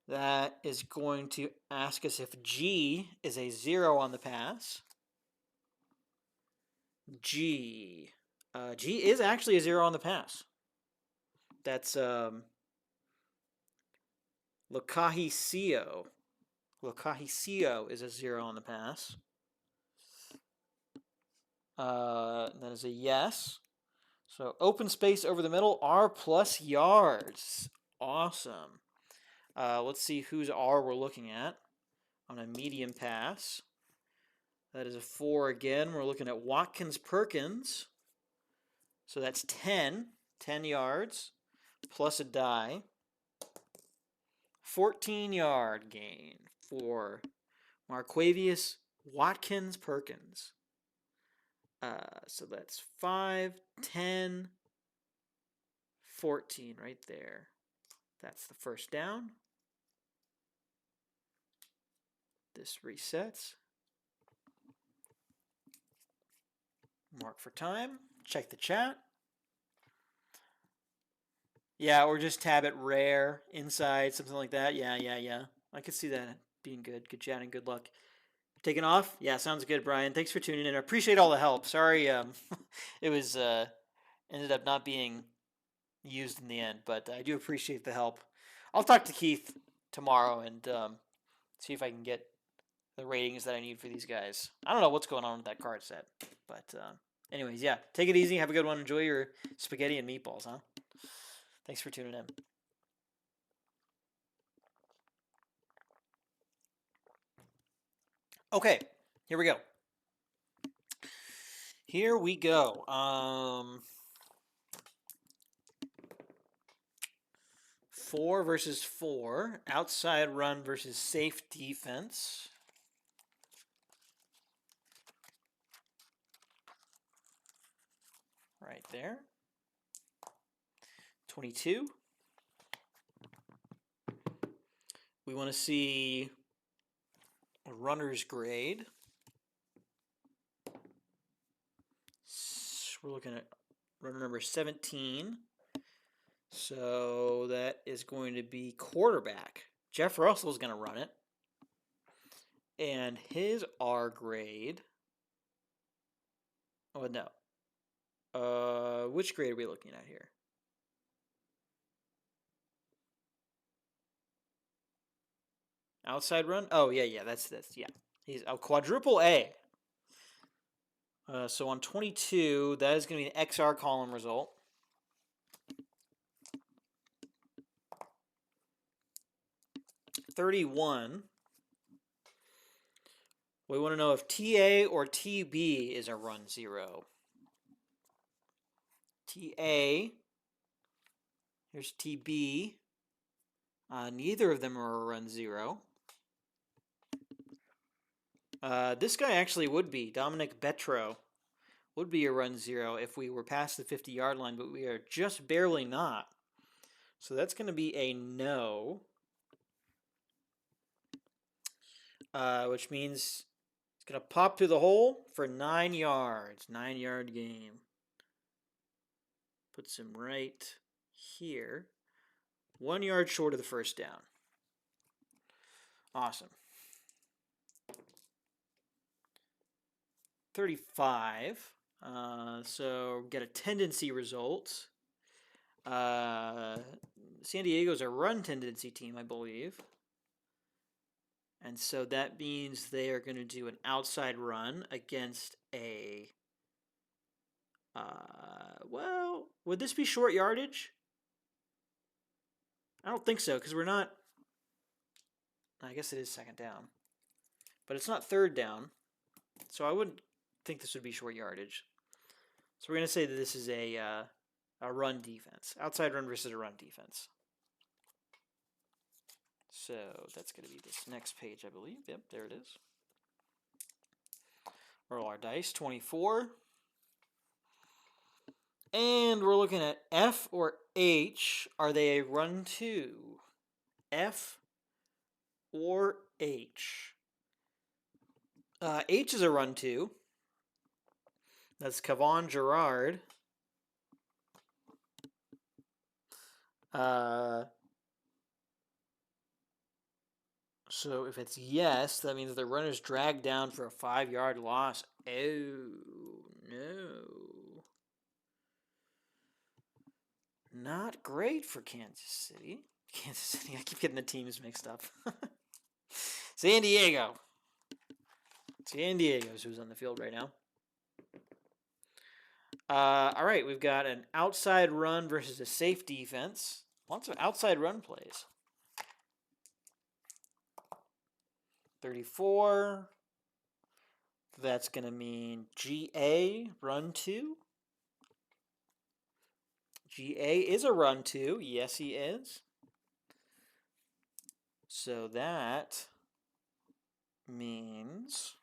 That is going to ask us if G is a 0 on the pass. G. G is actually a 0 on the pass. That's Locahicio. Locahicio is a 0 on the pass. That is a yes. So open space over the middle, R plus yards. Awesome. Let's see whose R we're looking at on a medium pass. That is a 4 again. We're looking at Watkins Perkins. So that's 10 yards plus a die. 14-yard gain for Marquavius Watkins Perkins. So that's 5, 10, 14 right there. That's the first down. This resets. Mark for time. Check the chat. Yeah, or just tab it rare, inside, something like that. Yeah. I could see that being good. Good chat and good luck. Taking off? Yeah, sounds good, Brian. Thanks for tuning in. I appreciate all the help. Sorry, it was ended up not being used in the end, but I do appreciate the help. I'll talk to Keith tomorrow and see if I can get the ratings that I need for these guys. I don't know what's going on with that card set, but anyways, yeah. Take it easy. Have a good one. Enjoy your spaghetti and meatballs, huh? Thanks for tuning in. Okay, here we go. Here we go. 4 versus 4. Outside run versus safe defense. Right there. 22. We want to see a runner's grade. We're looking at runner number 17. So that is going to be quarterback. Jeff Russell's going to run it. And his R grade. Oh, no. Which grade are we looking at here? Outside run? Oh, yeah, that's yeah. He's a quadruple A. So on 22, that is going to be an XR column result. $31. We want to know if TA or TB is a run 0. TA. Here's TB. Neither of them are a run 0. This guy actually would be. Dominic Betro would be a run 0 if we were past the 50-yard line, but we are just barely not. So that's going to be a no. Which means it's going to pop through the hole for 9 yards. 9-yard gain. Puts him right here. 1 yard short of the first down. Awesome. 35. So get a tendency result. San Diego's a run tendency team, I believe. And so that means they are going to do an outside run against a... well, would this be short yardage? I don't think so, because we're not... I guess it is second down. But it's not third down. So I wouldn't think this would be short yardage. So we're going to say that this is a run defense. Outside run versus a run defense. So that's going to be this next page, I believe. Yep, there it is. Roll our dice. 24. And we're looking at F or H. Are they a run 2? F or H? H is a run 2. That's Kavon Gerard. So if it's yes, that means the runner's dragged down for a 5-yard loss. Oh, no. Not great for Kansas City. Kansas City, I keep getting the teams mixed up. San Diego. San Diego's who's on the field right now. All right, we've got an outside run versus a safe defense. Lots of outside run plays. 34. That's going to mean GA, run 2. GA is a run 2. Yes, he is. So that means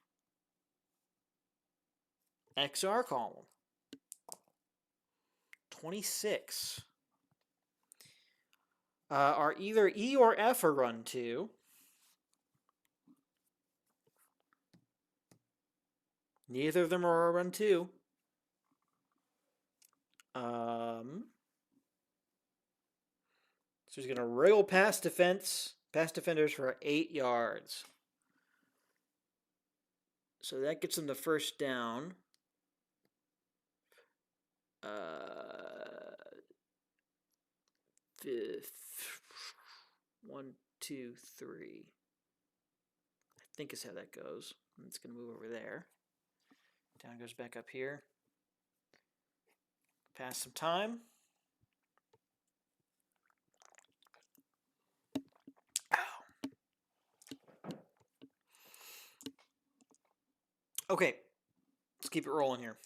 XR column. 26. Are either E or F a run 2? Neither of them are a run 2. So he's going to rail past defenders for 8 yards. So that gets him the first down. 1, 2, 3. I think is how that goes. It's going to move over there. Down goes back up here. Pass some time. Okay, let's keep it rolling here.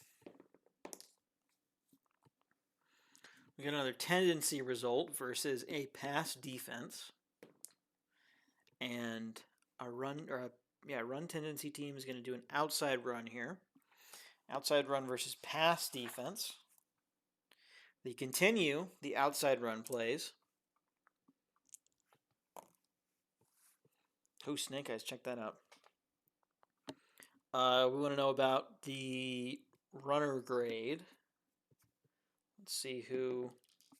We got another tendency result versus a pass defense. And a run tendency team is going to do an outside run here. Outside run versus pass defense. They continue the outside run plays. Oh, Snake Eyes, check that out. We want to know about the runner grade. Let's see who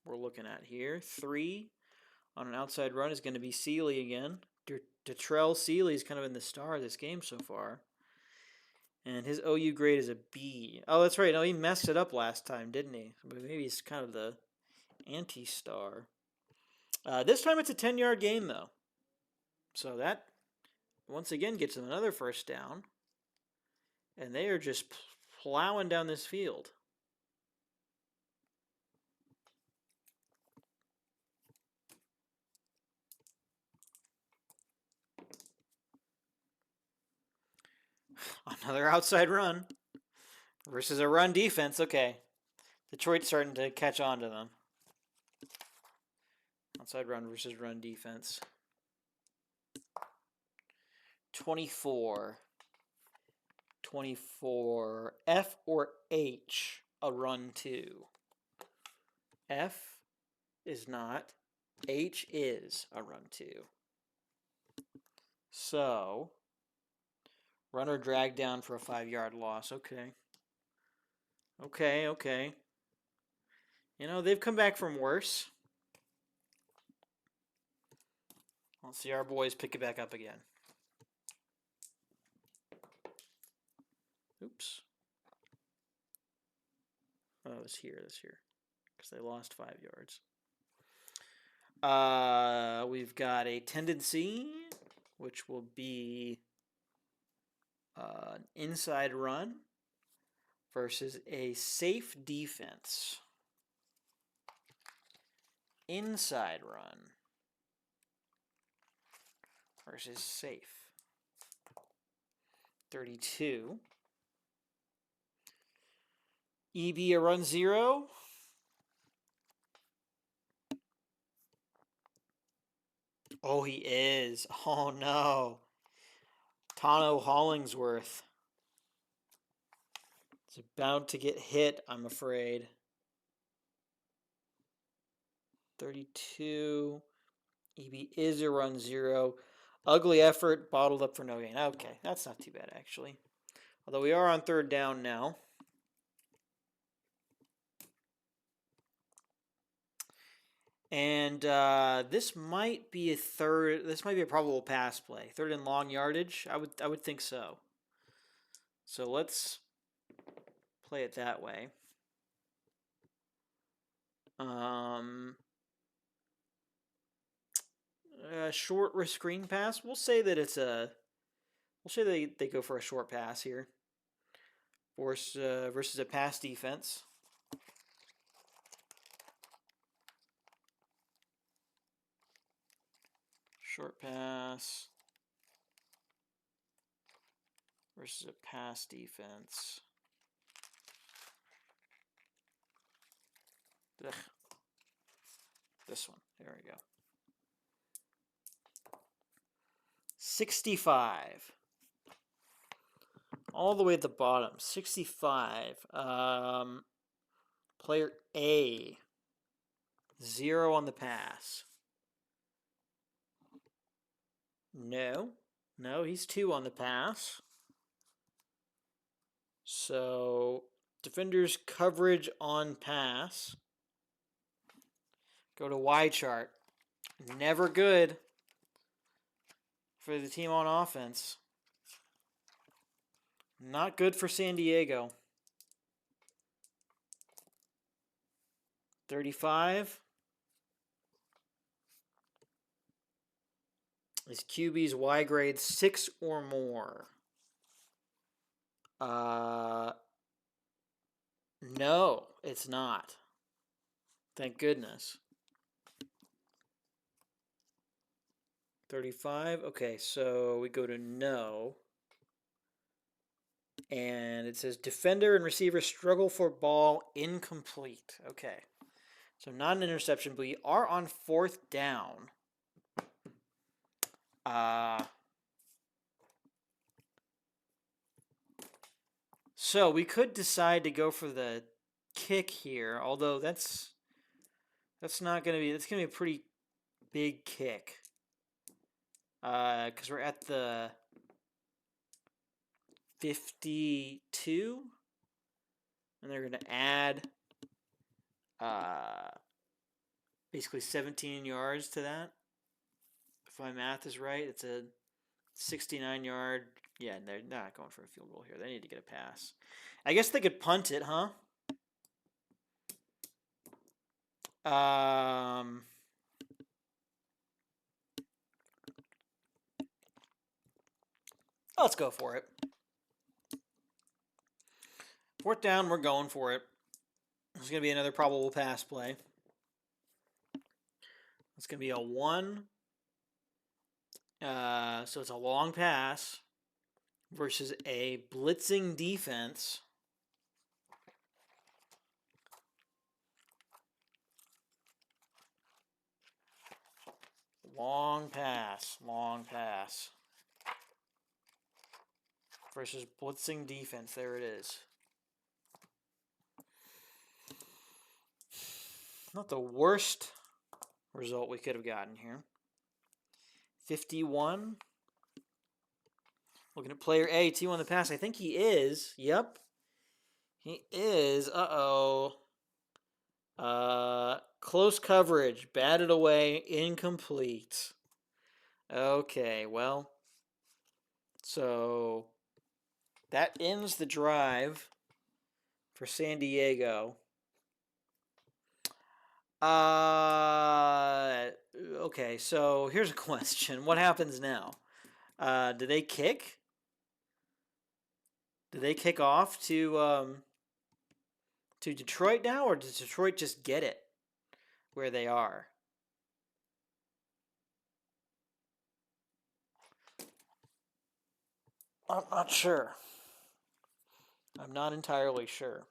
we're looking at here. 3 on an outside run is going to be Seeley again. Detrell Seeley is kind of in the star of this game so far. And his OU grade is a B. Oh, that's right. No, he messed it up last time, didn't he? But maybe he's kind of the anti-star. This time it's a 10-yard gain, though. So that, once again, gets them another first down. And they are just plowing down this field. Another outside run versus a run defense. Okay. Detroit's starting to catch on to them. Outside run versus run defense. 24. 24. F or H, a run 2. F is not. H is a run 2. So, runner dragged down for a 5-yard loss. Okay. Okay. You know, they've come back from worse. Let's see our boys pick it back up again. Oops. Oh, it was here. This here. Because they lost 5 yards. We've got a tendency, which will be an inside run versus a safe defense. Inside run versus safe. 32. EB a run 0. Oh, he is. Oh, no. Tano Hollingsworth. It's about to get hit, I'm afraid. 32. EB is a run 0. Ugly effort, bottled up for no gain. Okay, that's not too bad, actually. Although we are on third down now. And this might be a probable pass play. Third and long yardage. I would think so. So let's play it that way. Short or screen pass. We'll say that it's a. We'll say they go for a short pass here. Versus a pass defense. Short pass versus a pass defense. Ugh. This one. There we go. 65. All the way at the bottom. 65. Player A. 0 on the pass. No. No, he's 2 on the pass. So, defenders coverage on pass. Go to Y chart. Never good for the team on offense. Not good for San Diego. 35. Is QB's Y grade 6 or more? No, it's not. Thank goodness. 35. Okay, so we go to no. And it says defender and receiver struggle for ball, incomplete. Okay. So not an interception, but we are on fourth down. So we could decide to go for the kick here, although that's not going to be, that's going to be a pretty big kick. Because we're at the 52, and they're going to add basically 17 yards to that. If my math is right, it's a 69-yard. Yeah, they're not going for a field goal here. They need to get a pass. I guess they could punt it, huh? Let's go for it. Fourth down, we're going for it. It's going to be another probable pass play. It's going to be a 1. So it's a long pass versus a blitzing defense. Long pass versus blitzing defense. There it is. Not the worst result we could have gotten here. 51. Looking at player A, 2 on the pass. I think he is. Yep. He is. Close coverage. Batted away. Incomplete. Okay, well. So that ends the drive for San Diego. Okay, so here's a question. What happens now? Do they kick? Do they kick off to Detroit now, or does Detroit just get it where they are? I'm not sure. I'm not entirely sure.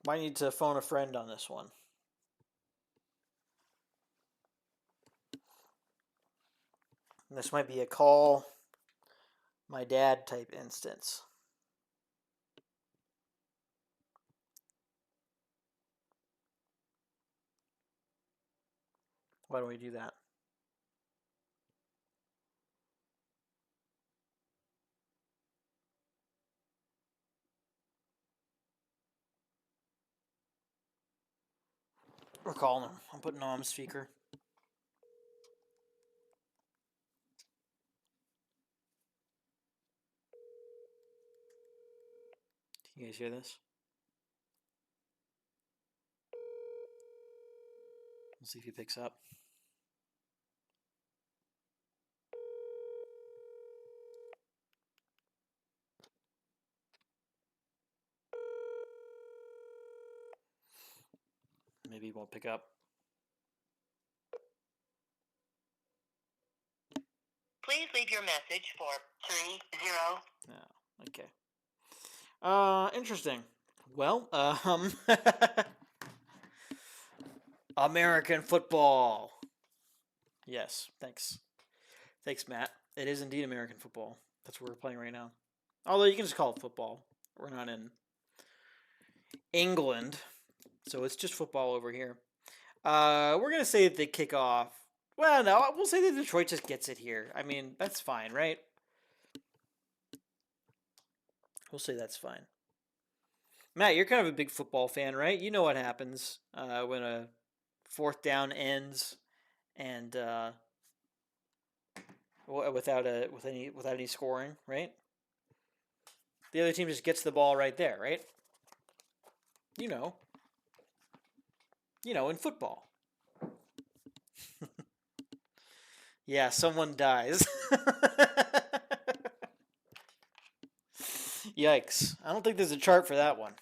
Might need to phone a friend on this one. This might be a call my dad type instance. Why don't we do that? We're calling him. I'm putting him on speaker. Can you guys hear this? Let's see if he picks up. Maybe he won't pick up. Please leave your message for 30. Oh, okay. Interesting. Well, American football. Yes, thanks. Thanks, Matt. It is indeed American football. That's what we're playing right now. Although you can just call it football. We're not in England, so it's just football over here. We're gonna say that they kick off. Well, no, we'll say that Detroit just gets it here. I mean, that's fine, right? We'll say that's fine. Matt, you're kind of a big football fan, right? You know what happens when a fourth down ends and without any scoring, right? The other team just gets the ball right there, right? You know, in football. Yeah, someone dies. Yikes. I don't think there's a chart for that one.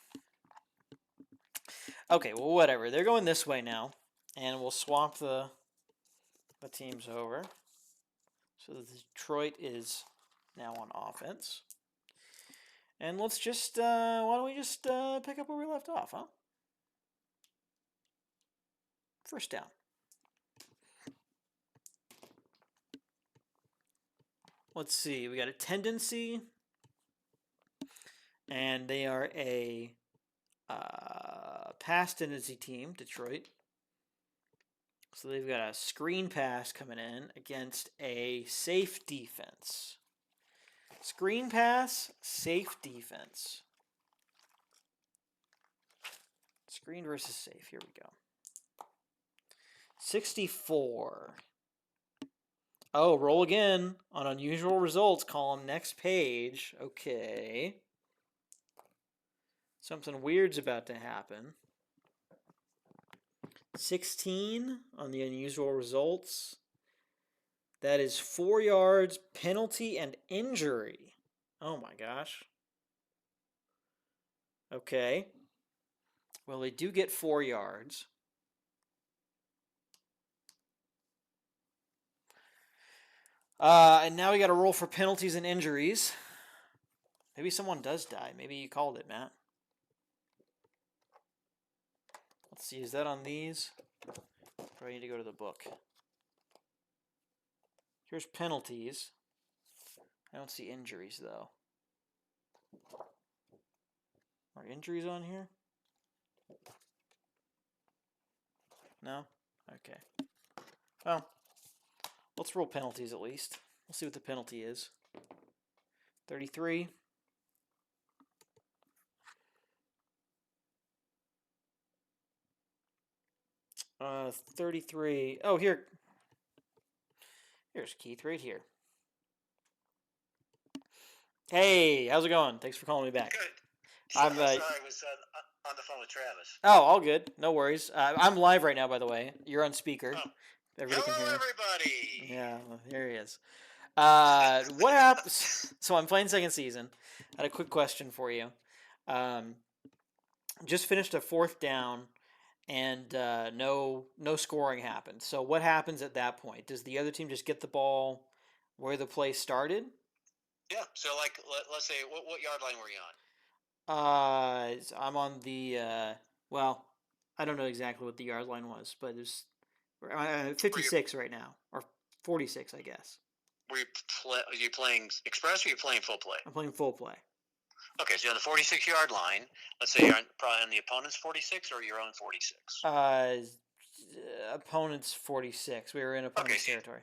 Okay, well, whatever. They're going this way now. And we'll swap the teams over. So that Detroit is now on offense. And let's just, why don't we just pick up where we left off, huh? First down. Let's see. We got a tendency. And they are a pass tendency team, Detroit. So they've got a screen pass coming in against a safe defense. Screen pass, safe defense. Screen versus safe. Here we go. 64. Oh, roll again on unusual results column, next page. Okay. Something weird's about to happen. 16 on the unusual results. That is 4 yards, penalty, and injury. Oh my gosh. Okay. Well, they do get 4 yards. And now we got to roll for penalties and injuries. Maybe someone does die. Maybe you called it, Matt. Let's see. Is that on these? Or I need to go to the book. Here's penalties. I don't see injuries, though. Are injuries on here? No? Okay. Well, let's roll penalties at least. We'll see what the penalty is. 33. 33. Oh, here's Keith right here. Hey, how's it going? Thanks for calling me back. Good. I'm sorry, I was on the phone with Travis. Oh, all good. No worries. I'm live right now, by the way. You're on speaker. Oh. Everybody can Hello, hear. everybody. Yeah, well, here he is. What happens? So I'm playing second season. I had a quick question for you. Just finished a fourth down, and no scoring happened. So what happens at that point? Does the other team just get the ball where the play started? Yeah. So, like, let's say, what yard line were you on? I'm on the Well, I don't know exactly what the yard line was, but it's 56 right now, or 46, I guess. Are you playing express or are you playing full play? I'm playing full play. Okay, so you're on the 46-yard line. Let's say you're probably on the opponent's 46 or your own 46. Opponent's 46. We were in opponent's territory.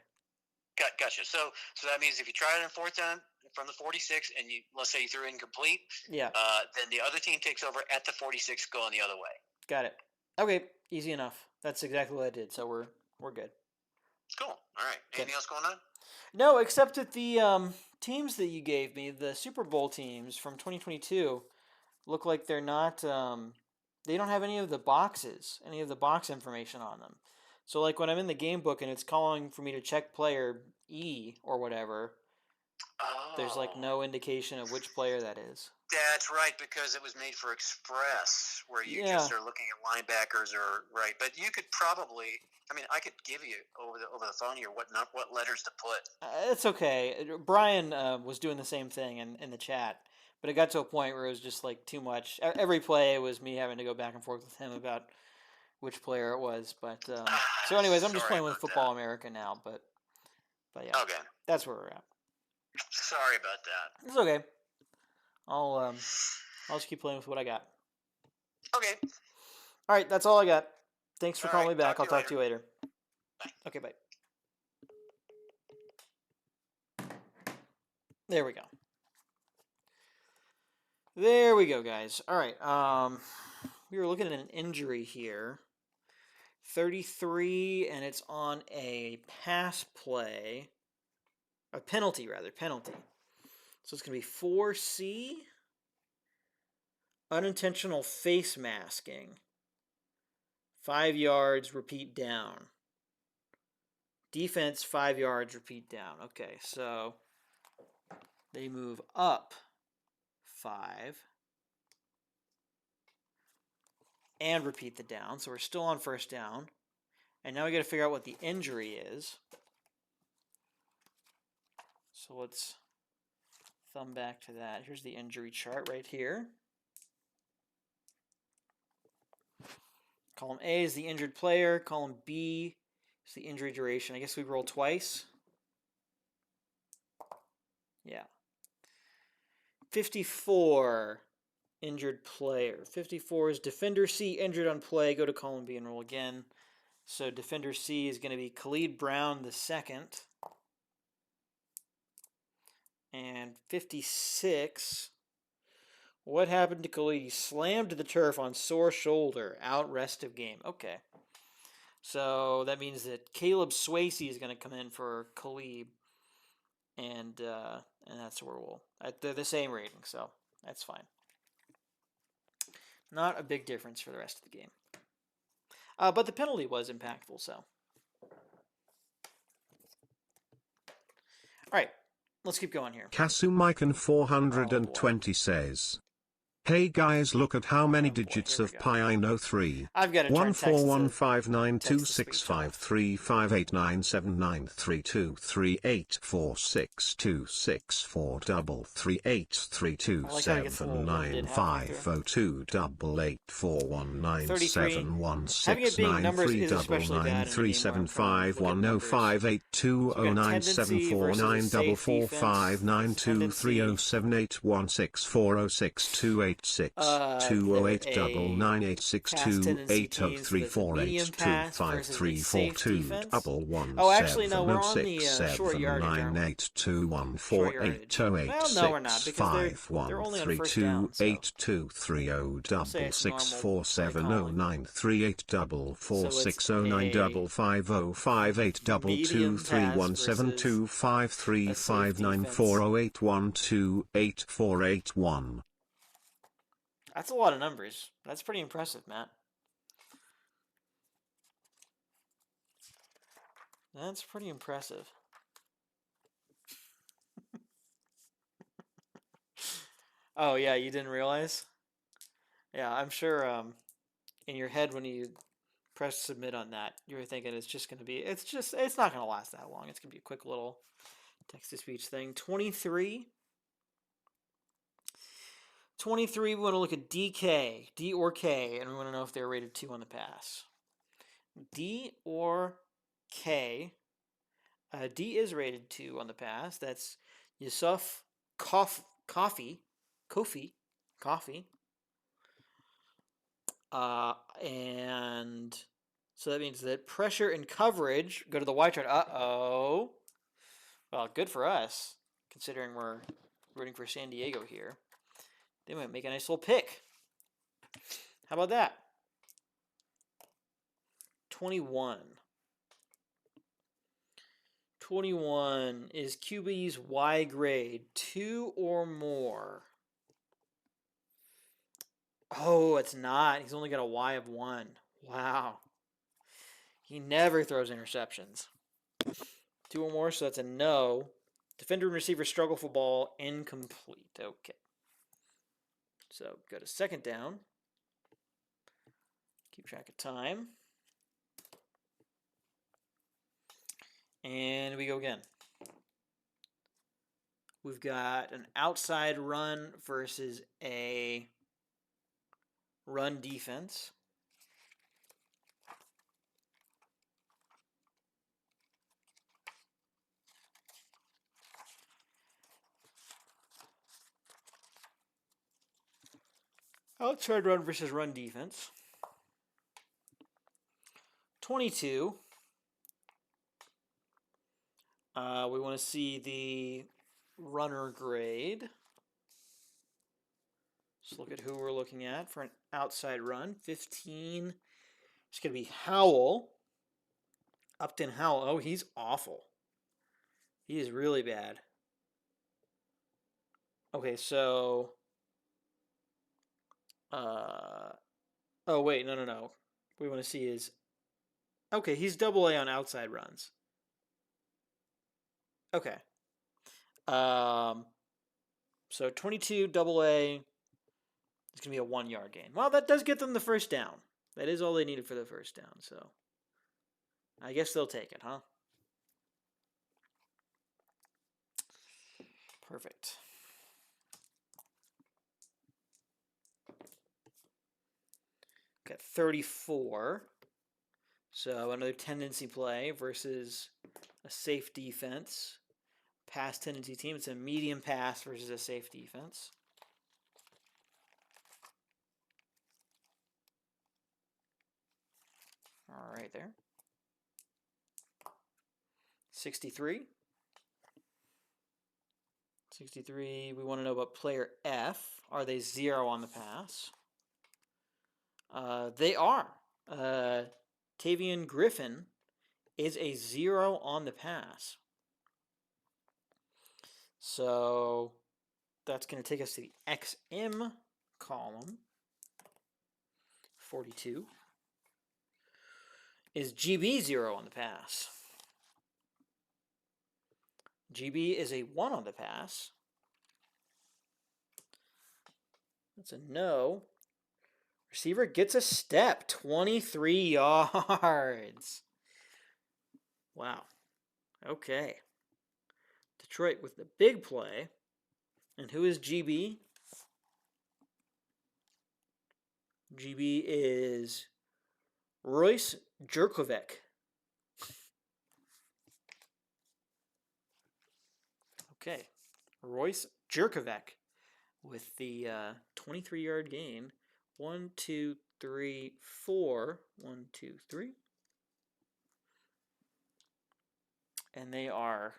Gotcha. So that means if you try it on fourth down from the 46 and let's say you threw incomplete, yeah, then the other team takes over at the 46 going the other way. Got it. Okay, easy enough. That's exactly what I did, so we're good. Cool. All right. Anything else going on? No, except that the teams that you gave me, the Super Bowl teams from 2022, look like they're not. They don't have any of the box information on them. So, like when I'm in the game book and it's calling for me to check player E or whatever, there's like no indication of which player that is. That's right, because it was made for Express, where you just are looking at linebackers or right. But you could probably, I could give you over the phone here what letters to put. It's okay. Brian was doing the same thing in the chat, but it got to a point where it was just like too much. Every play was me having to go back and forth with him about which player it was. But so, anyways, I'm just playing with Football America now. But yeah, okay, that's where we're at. Sorry about that. It's okay. I'll just keep playing with what I got. Okay. All right, that's all I got. Thanks for calling me back. I'll talk to you later. Bye. Okay, bye. There we go. There we go, guys. All right. We were looking at an injury here. 33, and it's on a pass play. A penalty, rather. Penalty. So it's going to be 4C. Unintentional face masking. 5 yards, repeat down. Defense, 5 yards, repeat down. Okay, so they move up 5. And repeat the down. So we're still on first down. And now we got to figure out what the injury is. So let's thumb back to that. Here's the injury chart right here. Column A is the injured player. Column B is the injury duration. I guess we roll twice. Yeah. 54, injured player. 54 is defender C, injured on play. Go to column B and roll again. So defender C is going to be Khalid Brown the second. And 56, what happened to Khalid? He slammed to the turf on sore shoulder, out rest of game. Okay. So that means that Caleb Swayze is going to come in for Khalid. And that's where they're the same rating, so that's fine. Not a big difference for the rest of the game. But the penalty was impactful, so. All right. Let's keep going here. Kasumikan 420 says, "Hey guys, look at how many digits of pi I know. 3. I've got to turn Oh, actually, no, we're on the short yardage. Short yardage. Well, no, we're not, because they're only on first down. So. Say it's normal. That's a lot of numbers. That's pretty impressive, Matt. That's pretty impressive. Oh, yeah, you didn't realize? Yeah, I'm sure in your head when you press submit on that, you were thinking it's just going to be, it's not going to last that long. It's going to be a quick little text-to-speech thing. 23. 23, we want to look at DK, D or K, and we want to know if they're rated 2 on the pass. D or K. D is rated 2 on the pass. That's Yusuf Kofi. And so that means that pressure and coverage go to the Y chart. Uh-oh. Well, good for us, considering we're rooting for San Diego here. They might make a nice little pick. How about that? 21. 21 is QB's Y grade 2 or more. Oh, it's not. He's only got a Y of 1. Wow. He never throws interceptions. 2 or more, so that's a no. Defender and receiver struggle for ball, incomplete. Okay. So go to second down. Keep track of time. And we go again. We've got an outside run versus a run defense. Outside run versus run defense. 22. We want to see the runner grade. Let's look at who we're looking at for an outside run. 15. It's going to be Howell. Upton Howell. Oh, he's awful. He is really bad. Okay, so... oh, wait, no. What we want to see is... Okay, he's AA on outside runs. Okay. So 22 AA is going to be a 1-yard gain. Well, that does get them the first down. That is all they needed for the first down, so I guess they'll take it, huh? Perfect. Got 34. So another tendency play versus a safe defense. Pass tendency team. It's a medium pass versus a safe defense. All right there. 63. 63, we want to know about player F. Are they 0 on the pass? They are. Tavian Griffin is a 0 on the pass. So that's going to take us to the XM column. 42. Is GB 0 on the pass? GB is a 1 on the pass. That's a no. Receiver gets a step, 23 yards. Wow. Okay. Detroit with the big play. And who is GB? GB is Royce Jurkovec. Okay. Royce Jurkovec with the 23-yard gain. 1, 2, 3, 4. 1, 2, 3. And they are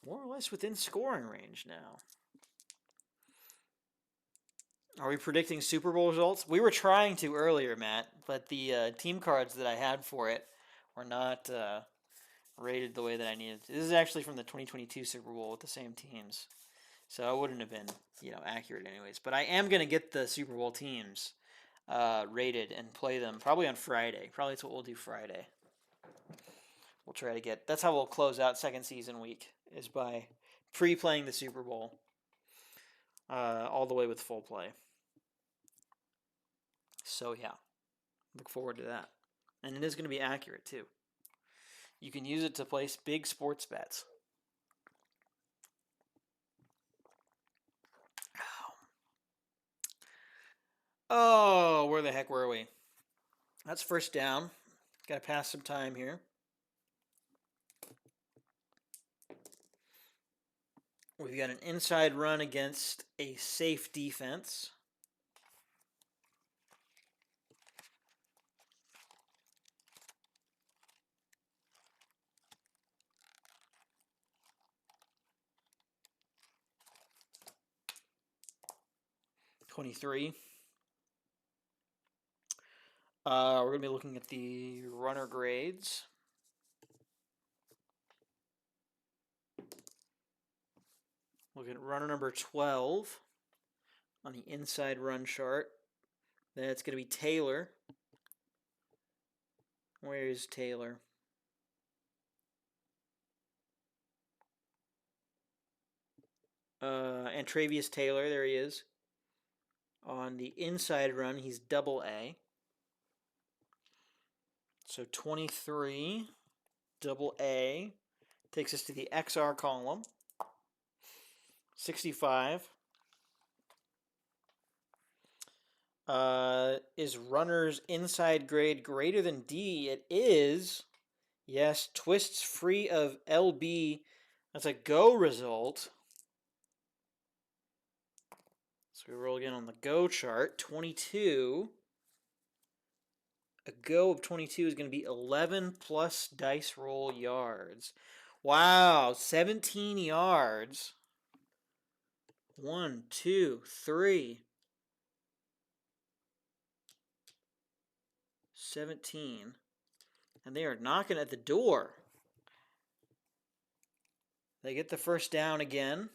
more or less within scoring range now. Are we predicting Super Bowl results? We were trying to earlier, Matt, but the team cards that I had for it were not rated the way that I needed. This is actually from the 2022 Super Bowl with the same teams. So I wouldn't have been, accurate anyways. But I am going to get the Super Bowl teams rated and play them probably on Friday. Probably that's what we'll do Friday. We'll try to get... That's how we'll close out second season week, is by pre-playing the Super Bowl all the way with full play. So, yeah. Look forward to that. And it is going to be accurate, too. You can use it to place big sports bets. Oh, Oh, where the heck were we? That's first down. Got to pass some time here. We've got an inside run against a safe defense. '23. We're going to be looking at the runner grades. Look at runner number 12 on the inside run chart. That's going to be Taylor. Where is Taylor? Antravius Taylor, there he is. On the inside run, he's double A. So 23, double A, takes us to the XR column. 65. Is runner's inside grade greater than D? It is. Yes, twists free of LB. That's a go result. So we roll again on the go chart. 22. A go of 22 is going to be 11 plus dice roll yards. Wow, 17 yards. 1, 2, 3. 17. And they are knocking at the door. They get the first down again.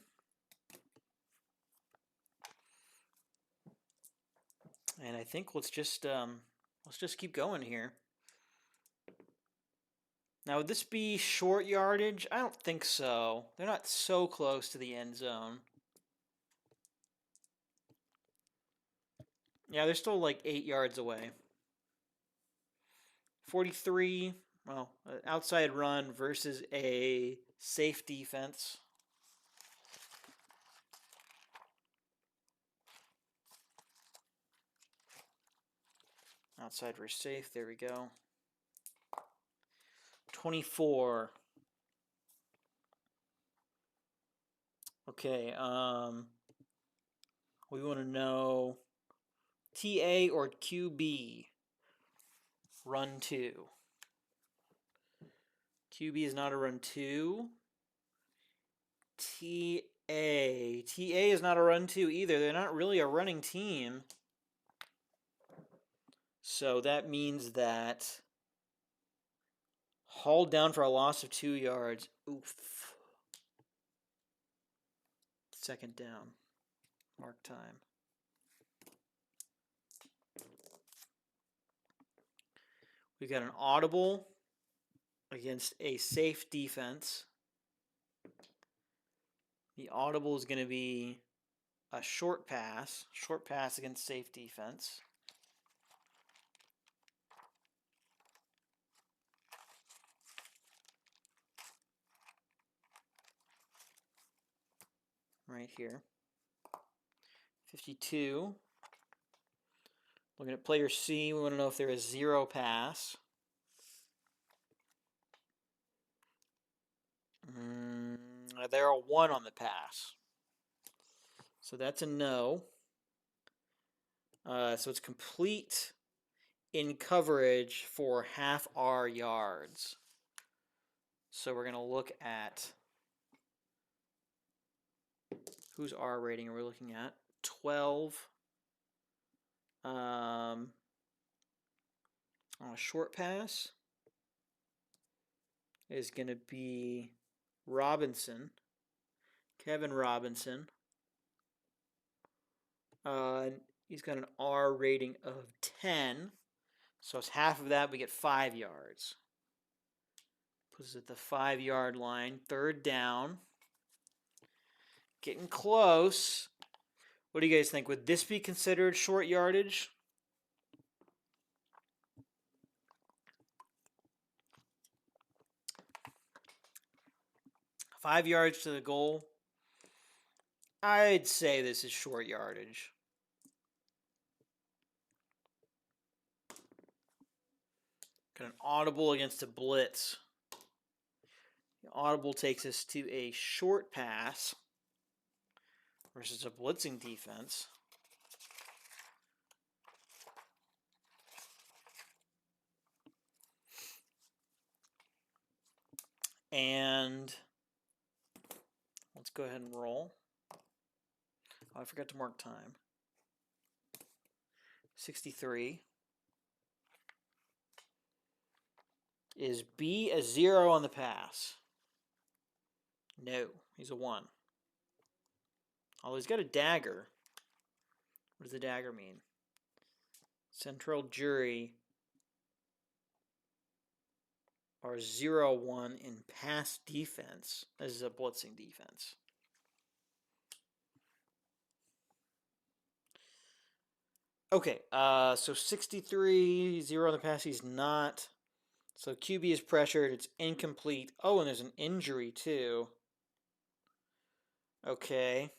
And I think let's just keep going here. Now, would this be short yardage? I don't think so. They're not so close to the end zone. Yeah, they're still like 8 yards away. 43, well, outside run versus a safe defense. Outside versus safe, there we go. 24. Okay, we want to know TA or QB. Run 2. QB is not a run 2. TA is not a run 2 either. They're not really a running team. So that means that hauled down for a loss of 2 yards. Oof. Second down. Mark time. We've got an audible against a safe defense. The audible is going to be a short pass against safe defense. Right here. 52. Looking at player C, we want to know if there is 0 pass. There are 1 on the pass. So that's a no. So it's complete in coverage for half R yards. So we're going to look at whose R rating are we looking at? 12. On a short pass is going to be Robinson, Kevin Robinson. He's got an R rating of 10. So it's half of that, we get 5 yards. Puts us at the 5-yard line. Third down. Getting close. What do you guys think? Would this be considered short yardage? Five yards to the goal. I'd say this is short yardage. Got an audible against a blitz. The audible takes us to a short pass versus a blitzing defense. And let's go ahead and roll. Oh, I forgot to mark time. 63. Is B a 0 on the pass? No, he's a 1. Although he's got a dagger. What does the dagger mean? Central jury are 0-1 in pass defense. This is a blitzing defense. Okay, so 63, 0 on the pass, he's not. So QB is pressured, it's incomplete. Oh, and there's an injury too. Okay.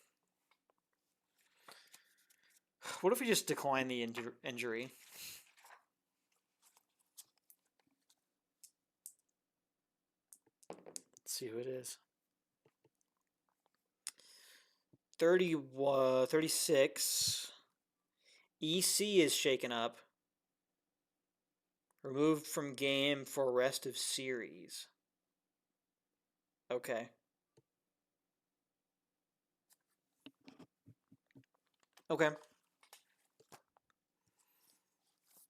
What if we just decline the injury? Let's see who it is. 36. EC is shaken up. Removed from game for rest of series. Okay. Okay.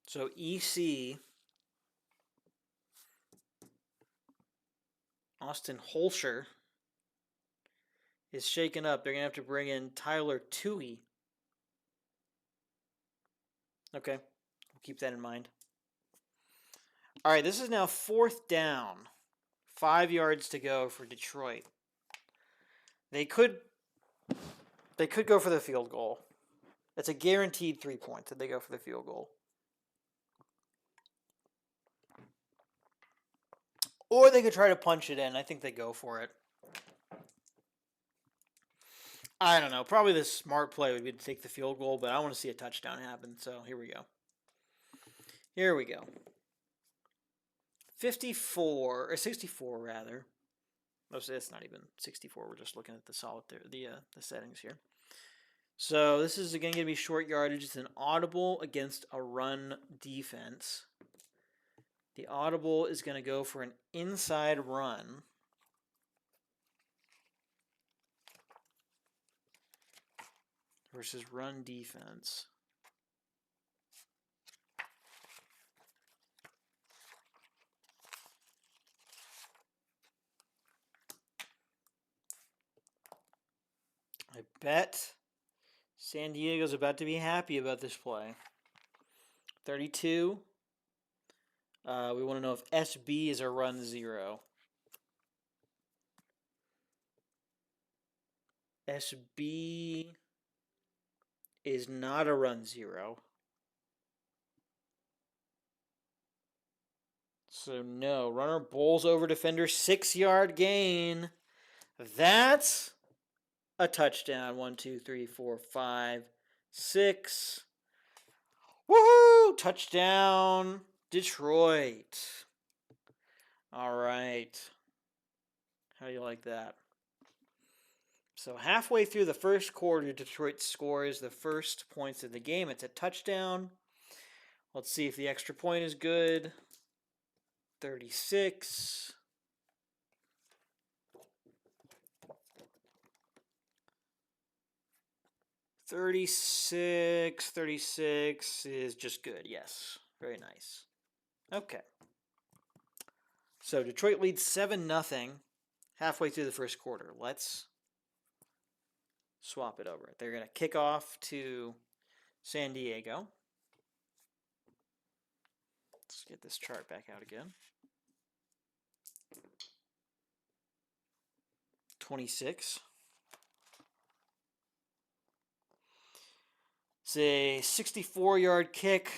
So EC, Austin Holscher, is shaken up. They're going to have to bring in Tyler Tui. Okay. We'll keep that in mind. All right, this is now 4th down. 5 yards to go for Detroit. They could go for the field goal. It's a guaranteed 3 points if they go for the field goal. Or they could try to punch it in. I think they go for it. I don't know. Probably the smart play would be to take the field goal, but I want to see a touchdown happen. So here we go. Here we go. 54 or 64 rather. Mostly it's not even 64. We're just looking at the settings here. So this is again going to be short yardage. It's an audible against a run defense. The audible is going to go for an inside run. Versus run defense. I bet San Diego's about to be happy about this play. 32. We want to know if SB is a run 0. SB is not a run 0. So no. Runner bowls over defender. 6-yard gain. That's a touchdown. 1, 2, 3, 4, 5, 6. Woohoo! Touchdown, Detroit. All right. How do you like that? So halfway through the first quarter, Detroit scores the first points of the game. It's a touchdown. Let's see if the extra point is good. 36. $36 is just good. Yes. Very nice. Okay. So Detroit leads 7-0 halfway through the first quarter. Let's swap it over. They're going to kick off to San Diego. Let's get this chart back out again. 26. It's a 64-yard kick.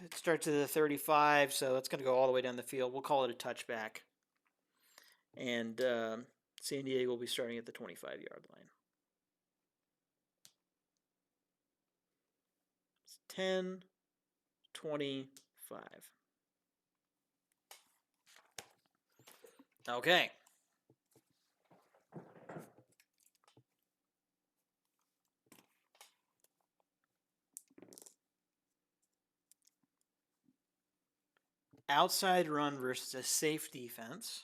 It starts at the 35, so it's going to go all the way down the field. We'll call it a touchback. And San Diego will be starting at the 25-yard line. It's 10, 25. Okay. Outside run versus a safe defense.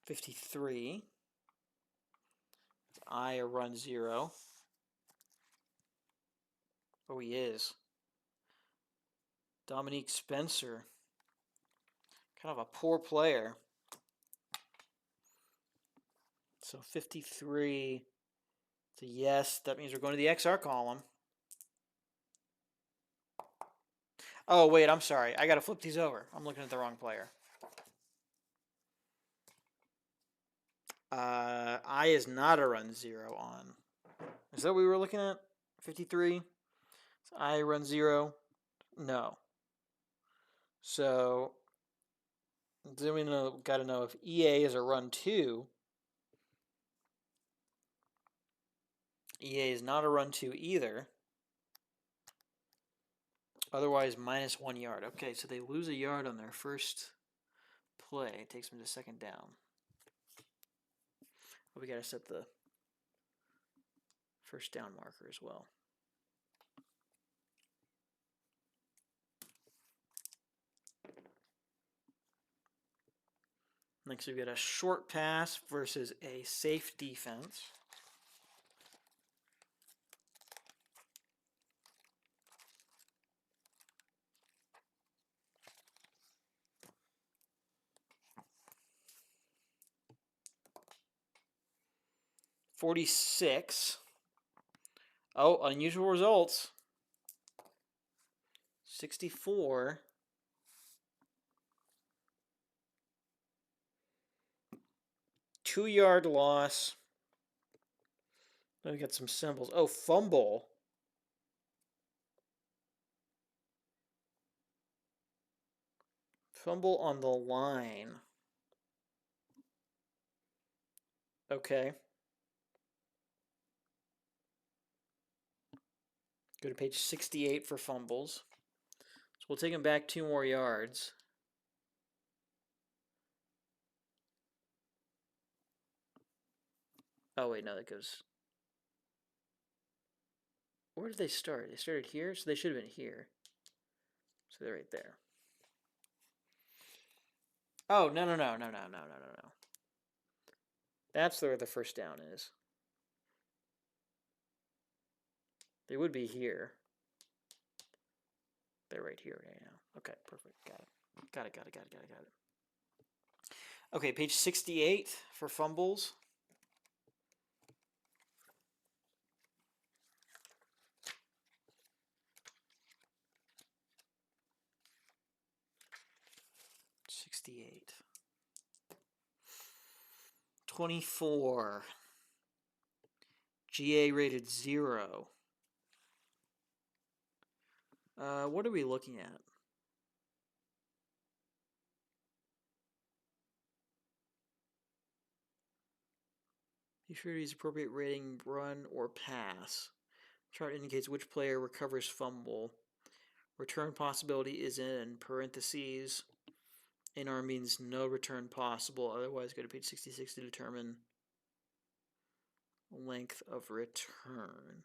$53. I a run 0. Oh, he is. Dominique Spencer. Kind of a poor player. So 53. It's a yes. That means we're going to the XR column. Oh, wait, I'm sorry. I got to flip these over. I'm looking at the wrong player. I is not a run 0 on. Is that what we were looking at? 53? So I run 0? No. So then we got to know if EA is a run 2. EA is not a run 2 either. Otherwise, -1 yard. Okay, so they lose a yard on their first play. It takes them to second down. But we got to set the first down marker as well. Next, we've got a short pass versus a safe defense. $46. Oh, unusual results. 64. Two-yard loss. Then we got some symbols. Oh, fumble. Fumble on the line. Okay. Go to page 68 for fumbles. So we'll take him back 2 more yards. Oh, wait, no, that goes... Where did they start? They started here, so they should have been here. So they're right there. Oh, no. That's where the first down is. They would be here. They're right here right now. Okay, perfect. Got it. Okay, page 68 for fumbles. $68. 24. GA rated 0. What are we looking at? Be sure to use appropriate rating, run or pass. Chart indicates which player recovers fumble. Return possibility is in parentheses. NR means no return possible. Otherwise, go to page 66 to determine length of return.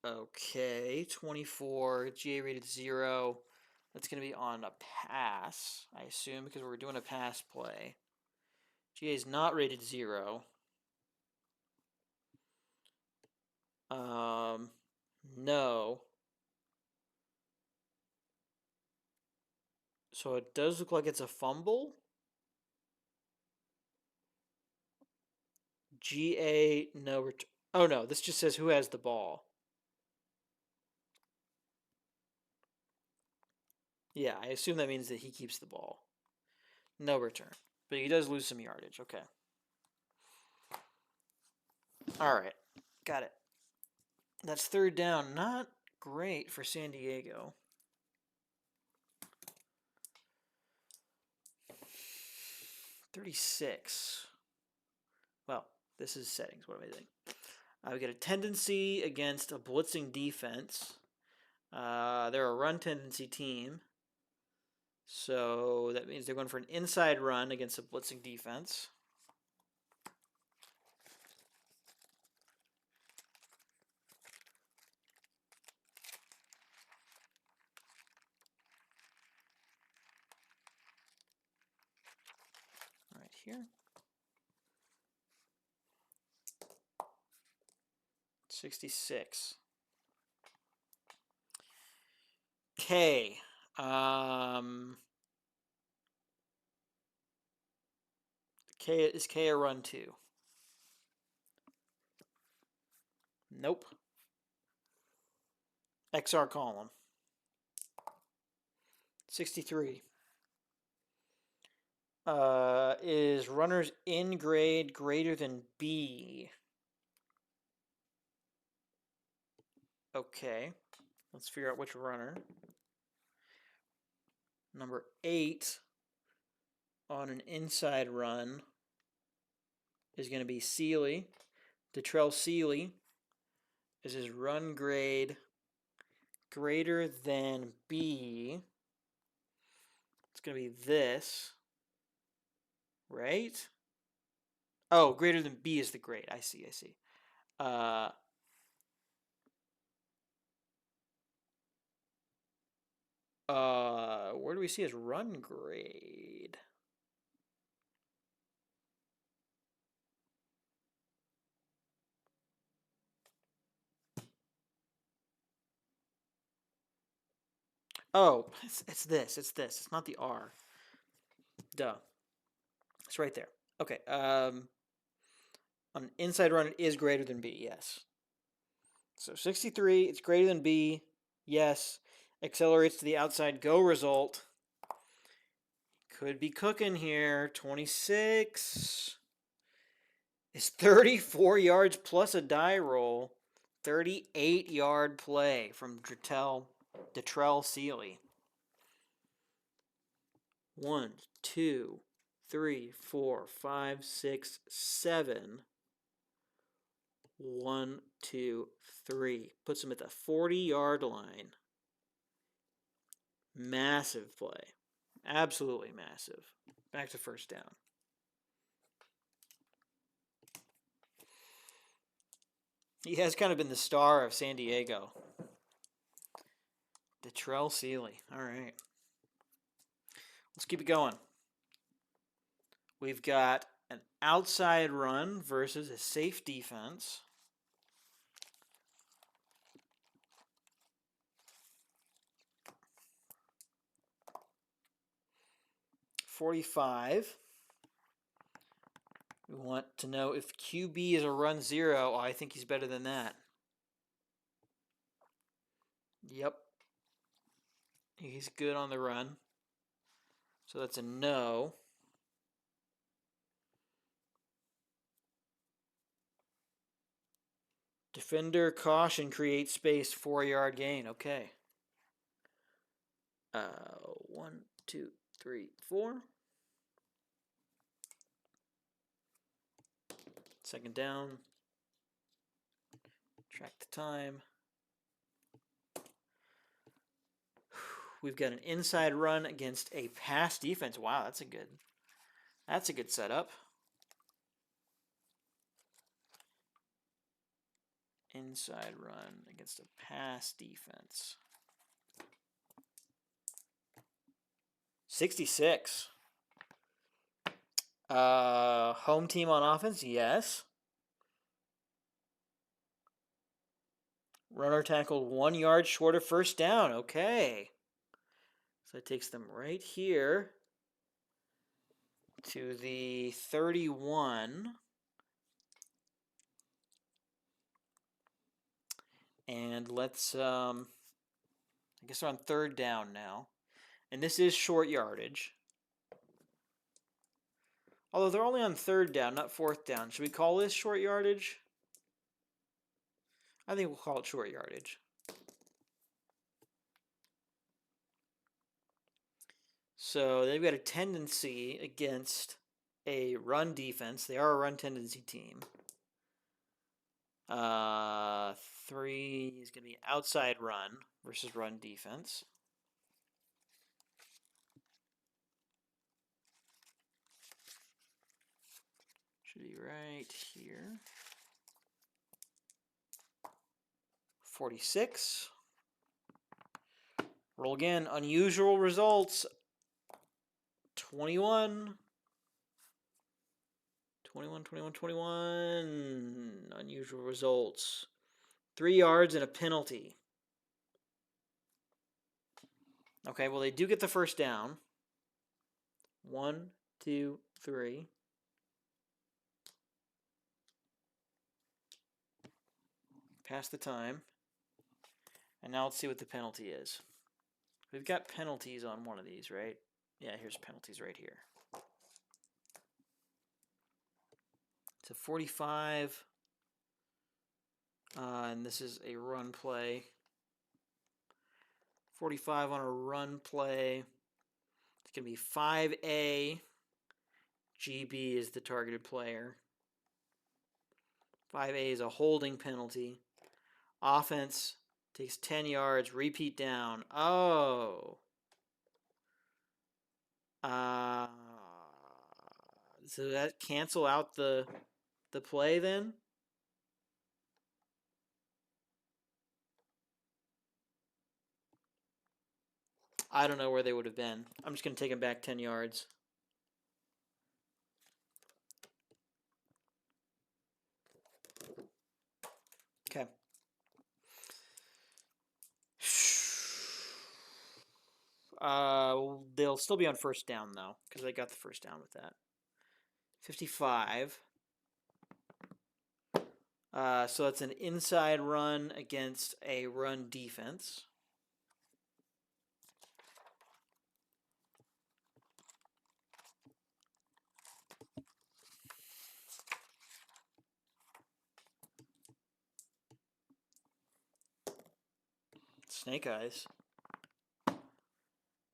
Okay, 24, GA rated 0. That's going to be on a pass, I assume, because we're doing a pass play. GA is not rated 0. No. So it does look like it's a fumble. GA, no return. Oh, no, this just says who has the ball. Yeah, I assume that means that he keeps the ball. No return. But he does lose some yardage. Okay. All right. Got it. That's third down. Not great for San Diego. 36. Well, this is settings. What am I doing? We get a tendency against a blitzing defense. They're a run tendency team. So that means they're going for an inside run against a blitzing defense. Right here. 66. K. Is K a run 2? Nope. XR column. 63. Is runners in grade greater than B? Okay. Let's figure out which runner. Number 8 on an inside run is going to be Sealy. Detrell Sealy. Is his run grade greater than B? It's going to be this, right? Oh, greater than B is the grade. I see. Where do we see his run grade? Oh, it's this. It's not the R. Duh. It's right there. Okay. On an inside run, it is greater than B. Yes. So 63, it's greater than B. Yes. Accelerates to the outside go result. Could be cooking here. 26 is 34 yards plus a die roll. 38-yard play from Detrell Sealy. 1, 2, 3, 4, 5, 6, 7. 1, 2, 3. Puts him at the 40-yard line. Massive play. Absolutely massive. Back to first down. He has kind of been the star of San Diego. Detrell Sealy. All right. Let's keep it going. We've got an outside run versus a safe defense. $45. We want to know if QB is a run 0. Oh, I think he's better than that. Yep. He's good on the run. So that's a no. Defender caution, create space, 4-yard gain. Okay. 1, 2, 3, 4. Second down. Track the time. We've got an inside run against a pass defense. Wow, that's a good setup. Inside run against a pass defense. 66. Home team on offense, yes. Runner tackled 1 yard short of first down. Okay. So it takes them right here to the 31. And let's, I guess they're on third down now. And this is short yardage. Although they're only on third down, not fourth down. Should we call this short yardage? I think we'll call it short yardage. So they've got a tendency against a run defense. They are a run tendency team. 3 is going to be outside run versus run defense. Should be right here. 46. Roll again. Unusual results. 21. 21, 21, 21. Unusual results. 3 yards and a penalty. Okay, well, they do get the first down. 1, 2, 3. Pass the time. And now let's see what the penalty is. We've got penalties on one of these, right? Yeah, here's penalties right here. It's a 45. And this is a run play. 45 on a run play. It's going to be 5A. GB is the targeted player. 5A is a holding penalty. Offense takes 10 yards, repeat down. Oh. So that cancel out the play then? I don't know where they would have been. I'm just going to take them back 10 yards. Okay. They'll still be on first down, though, because I got the first down with that. 55. So that's an inside run against a run defense. Snake eyes.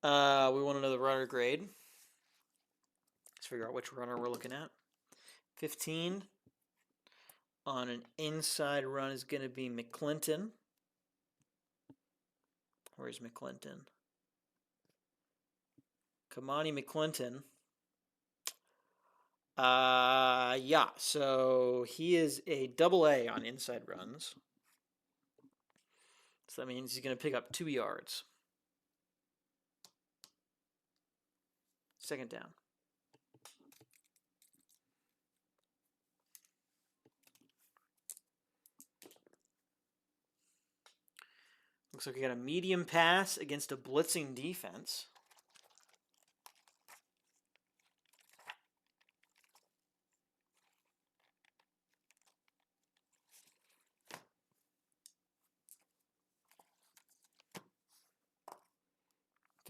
We want to know the runner grade. Let's figure out which runner we're looking at. 15 on an inside run is going to be McClinton. Where's McClinton? Kamani McClinton. Yeah, so he is a AA on inside runs. So that means he's going to pick up 2 yards. Second down. Looks like we got a medium pass against a blitzing defense.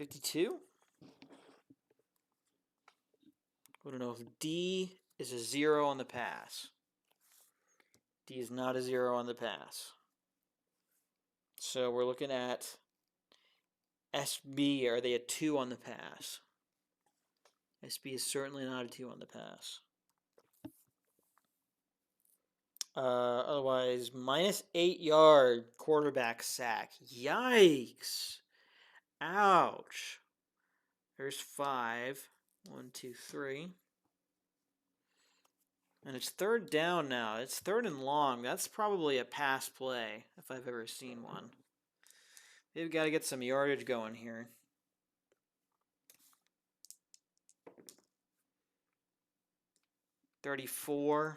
$52. We don't know if D is a 0 on the pass. D is not a 0 on the pass. So we're looking at SB. Are they a 2 on the pass? SB is certainly not a 2 on the pass. Otherwise, -8 yard quarterback sack. Yikes. Ouch. There's 5. 1, 2, 3. And it's third down now. It's third and long. That's probably a pass play, if I've ever seen one. They've got to get some yardage going here. $34.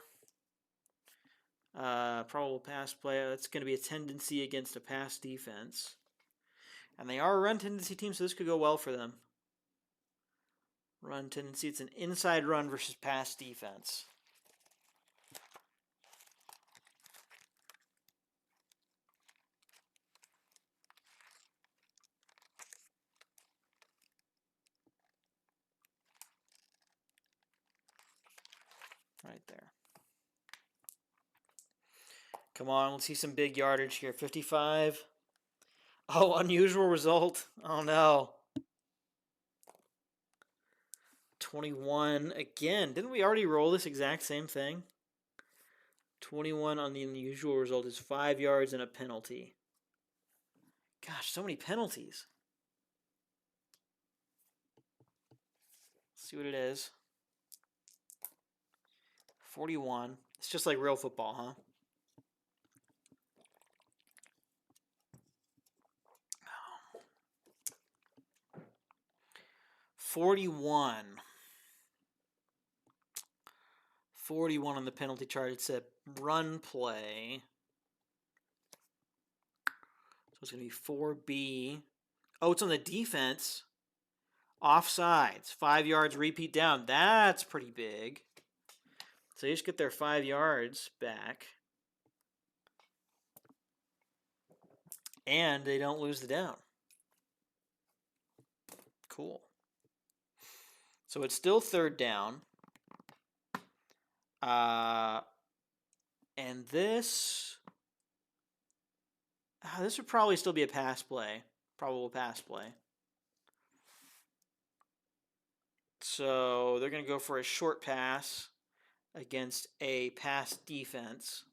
Probable pass play. That's going to be a tendency against a pass defense. And they are a run tendency team, so this could go well for them. Run tendency. It's an inside run versus pass defense. Right there. Come on, let's see some big yardage here. 55. Oh, unusual result. Oh, no. 21 again. Didn't we already roll this exact same thing? 21 on the unusual result is 5 yards and a penalty. Gosh, so many penalties. Let's see what it is. 41. It's just like real football, huh? Oh. 41. 41 on the penalty chart. It's a run play. So it's going to be 4B. Oh, it's on the defense. Offsides. 5 yards, repeat down. That's pretty big. So they just get their 5 yards back. And they don't lose the down. Cool. So it's still 3rd down. And this would probably still be a pass play. Probable pass play. So they're going to go for a short pass against a pass defense.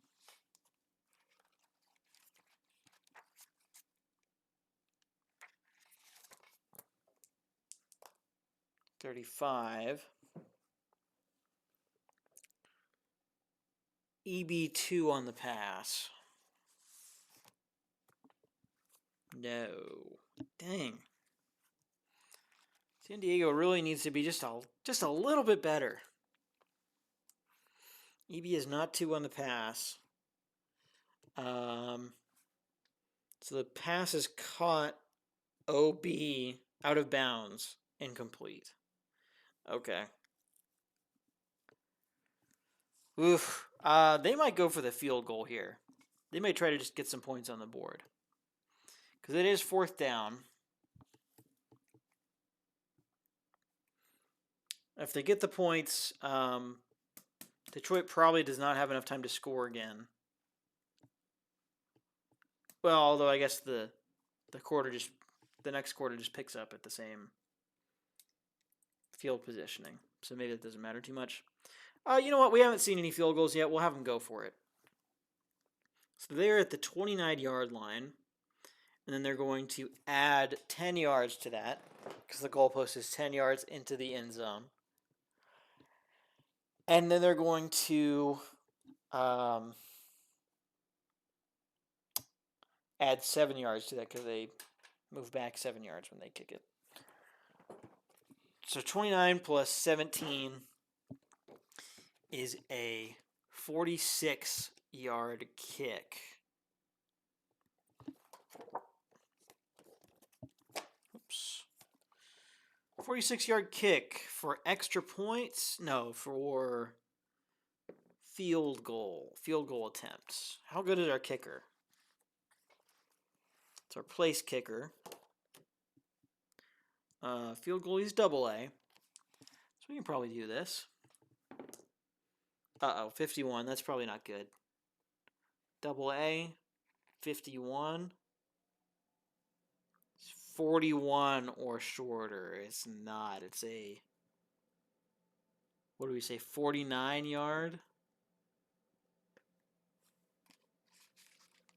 .35. EB2 on the pass. No. Dang. San Diego really needs to be just a little bit better. EB is not 2 on the pass. So the pass is caught OB out of bounds, incomplete. Okay. Oof. They might go for the field goal here. They might try to just get some points on the board. Because it is 4th down. If they get the points, Detroit probably does not have enough time to score again. Well, although I guess the next quarter just picks up at the same field positioning. So maybe it doesn't matter too much. You know what? We haven't seen any field goals yet. We'll have them go for it. So they're at the 29-yard line. And then they're going to add 10 yards to that. Because the goalpost is 10 yards into the end zone. And then they're going to add 7 yards to that. Because they move back 7 yards when they kick it. So 29 plus 17 is a 46-yard kick. Oops. 46-yard kick for extra points? No, for field goal attempts. How good is our kicker? It's our place kicker. Field goal, he's double A. So we can probably do this. Uh-oh, 51. That's probably not good. Double A, 51. 41 or shorter. It's not. It's a, what do we say, 49-yard?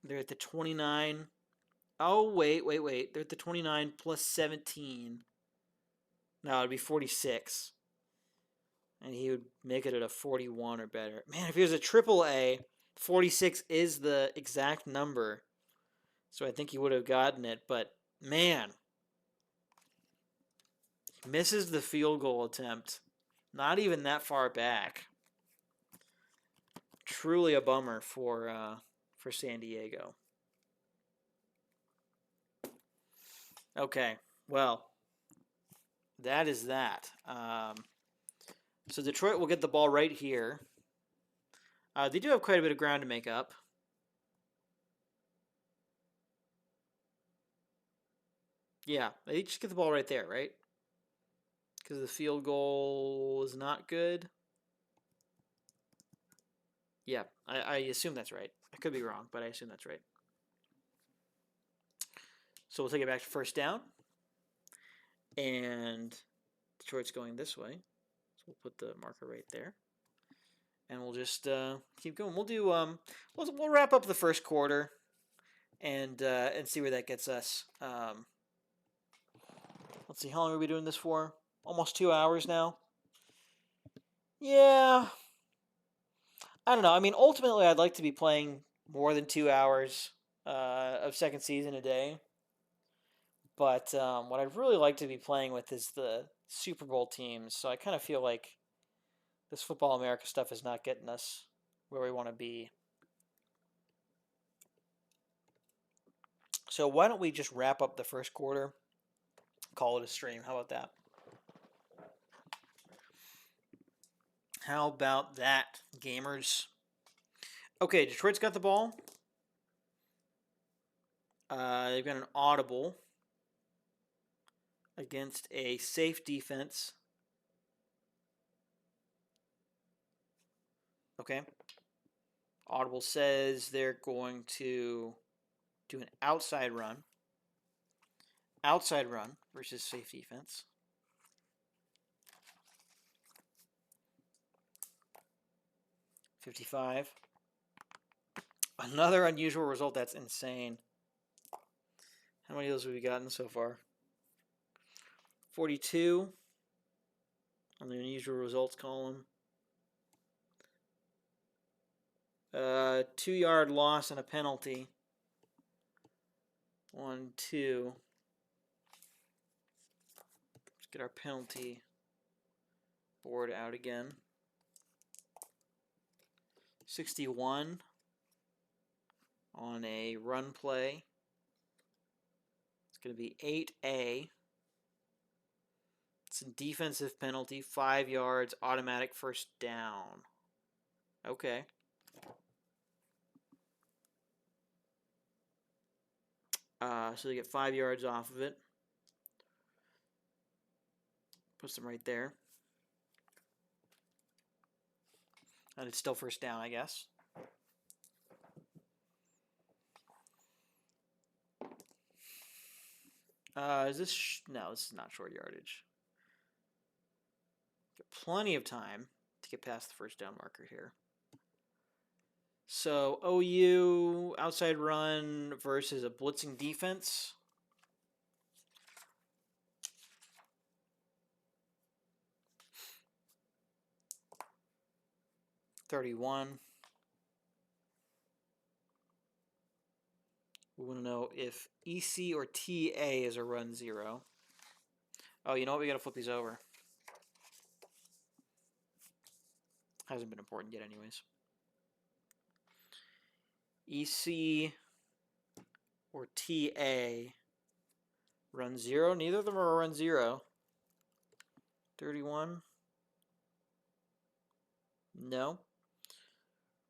They're at the 29. Oh, wait. They're at the 29 plus 17. No, it'd be 46. And he would make it at a 41 or better. Man, if he was a triple A, 46 is the exact number. So I think he would have gotten it. But, man. He misses the field goal attempt. Not even that far back. Truly a bummer for San Diego. Okay, well, that is that. So Detroit will get the ball right here. They do have quite a bit of ground to make up. Yeah, they just get the ball right there, right? Because the field goal is not good. Yeah, I assume that's right. I could be wrong, but I assume that's right. So we'll take it back to 1st down. And Detroit's going this way. we'll put the marker right there. And we'll just keep going. We'll do we'll wrap up the first quarter and see where that gets us. Let's see, how long are we doing this for? Almost 2 hours now. Yeah. I don't know. I mean, ultimately, I'd like to be playing more than 2 hours of second season a day. But what I'd really like to be playing with is the Super Bowl teams. So I kind of feel like this Football America stuff is not getting us where we want to be. So why don't we just wrap up the first quarter, call it a stream? How about that? How about that, gamers? Okay, Detroit's got the ball. They've got an audible against a safe defense. Okay. Audible says they're going to do an outside run. Outside run versus safe defense. $55. Another unusual result. That's insane. How many of those have we gotten so far? 42 on the unusual results column. 2-yard loss and a penalty. 1, 2. Let's get our penalty board out again. 61 on a run play. It's going to be 8A. It's a defensive penalty, 5 yards, automatic first down. Okay. So they get 5 yards off of it. Puts them right there. And it's still first down, I guess. Is this... No, this is not short yardage. Got plenty of time to get past the first down marker here. So, OU, outside run versus a blitzing defense. $31. We want to know if EC or TA is a run 0. Oh, you know what? We got to flip these over. Hasn't been important yet anyways. EC or TA run 0. Neither of them are a run 0. 31. No.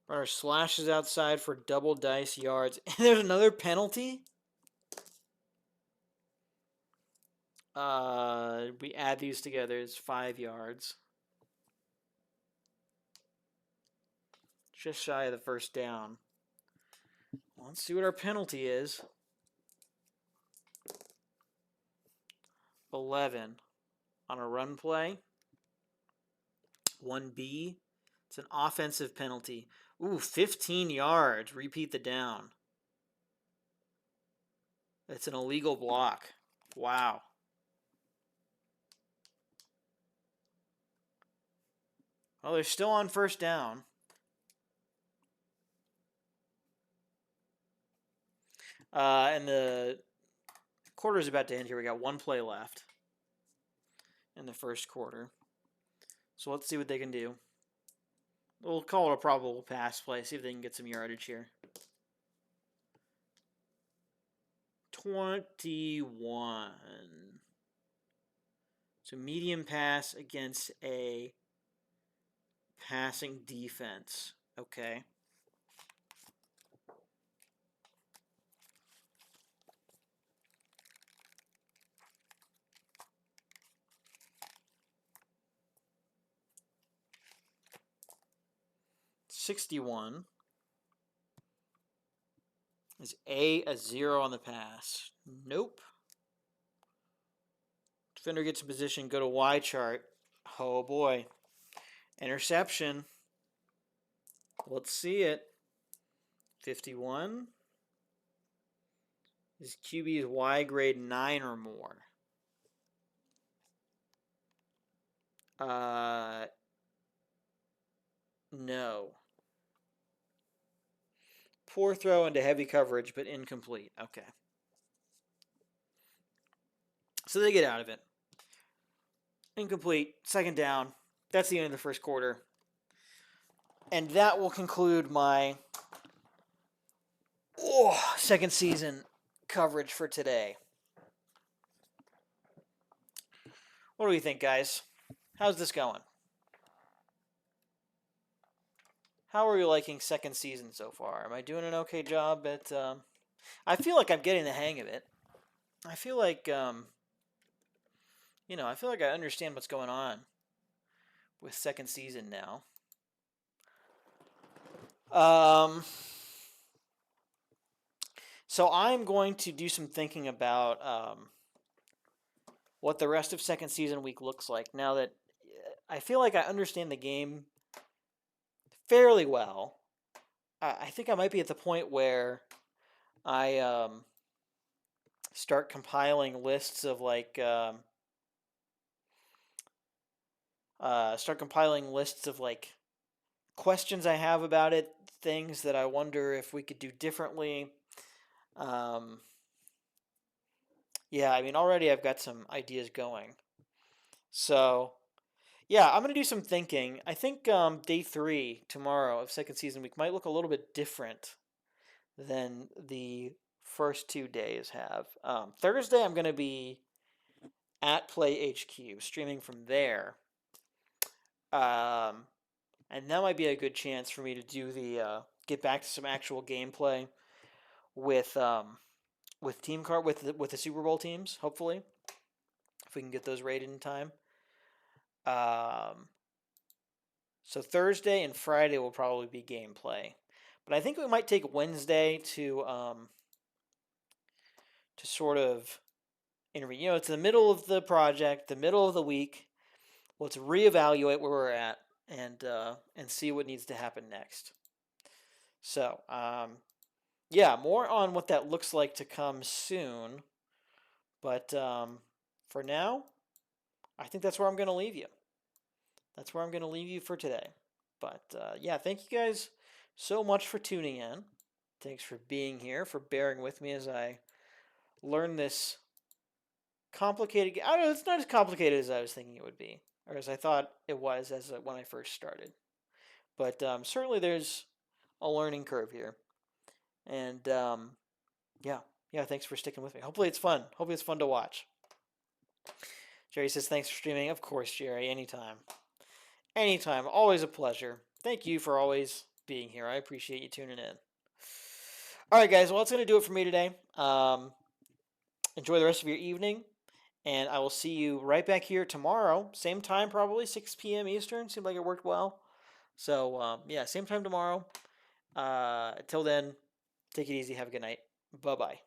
Runner slashes outside for double dice yards. And there's another penalty. We add these together. It's 5 yards. Just shy of the first down. Let's see what our penalty is. 11 on a run play. 1B. It's an offensive penalty. Ooh, 15 yards. Repeat the down. It's an illegal block. Wow. Well, they're still on first down. And the quarter is about to end here. We got 1 play left in the first quarter. So let's see what they can do. We'll call it a probable pass play. See if they can get some yardage here. 21. So medium pass against a passing defense. Okay. $61. Is a 0 on the pass? Nope. Defender gets in position, go to Y chart. Oh boy. Interception. Let's see it. 51. His QB is Y grade 9 or more. No. Poor throw into heavy coverage, but incomplete. Okay. So they get out of it. Incomplete. Second down. That's the end of the first quarter. And that will conclude my second season coverage for today. What do we think, guys? How's this going? How are you liking second season so far? Am I doing an okay job at... I feel like I'm getting the hang of it. I feel like, I feel like I understand what's going on with second season now. So I'm going to do some thinking about what the rest of second season week looks like now that I feel like I understand the game fairly well. I think I might be at the point where I start compiling lists of questions I have about it, things that I wonder if we could do differently. Yeah, I mean, already I've got some ideas going. So, yeah, I'm going to do some thinking. I think day 3 tomorrow of second season week might look a little bit different than the first 2 days have. Thursday, I'm going to be at Play HQ, streaming from there. And that might be a good chance for me to do get back to some actual gameplay with team card with the Super Bowl teams, hopefully, if we can get those rated in time. So Thursday and Friday will probably be gameplay, but I think we might take Wednesday to sort of interview. It's the middle of the project, the middle of the week. Let's reevaluate where we're at and see what needs to happen next. So yeah, more on what that looks like to come soon. But for now, I think that's where I'm going to leave you. That's where I'm going to leave you for today. But yeah, thank you guys so much for tuning in. Thanks for being here, for bearing with me as I learn this complicated... I don't know, it's not as complicated as I was thinking it would be, or as I thought it was when I first started. But certainly there's a learning curve here. And yeah, thanks for sticking with me. Hopefully it's fun. Hopefully it's fun to watch. Jerry says, thanks for streaming. Of course, Jerry, anytime. Anytime. Always a pleasure. Thank you for always being here. I appreciate you tuning in. All right, guys. Well, that's going to do it for me today. Enjoy the rest of your evening. And I will see you right back here tomorrow. Same time, probably 6 p.m. Eastern. Seemed like it worked well. So, yeah, same time tomorrow. Until then, take it easy. Have a good night. Bye-bye.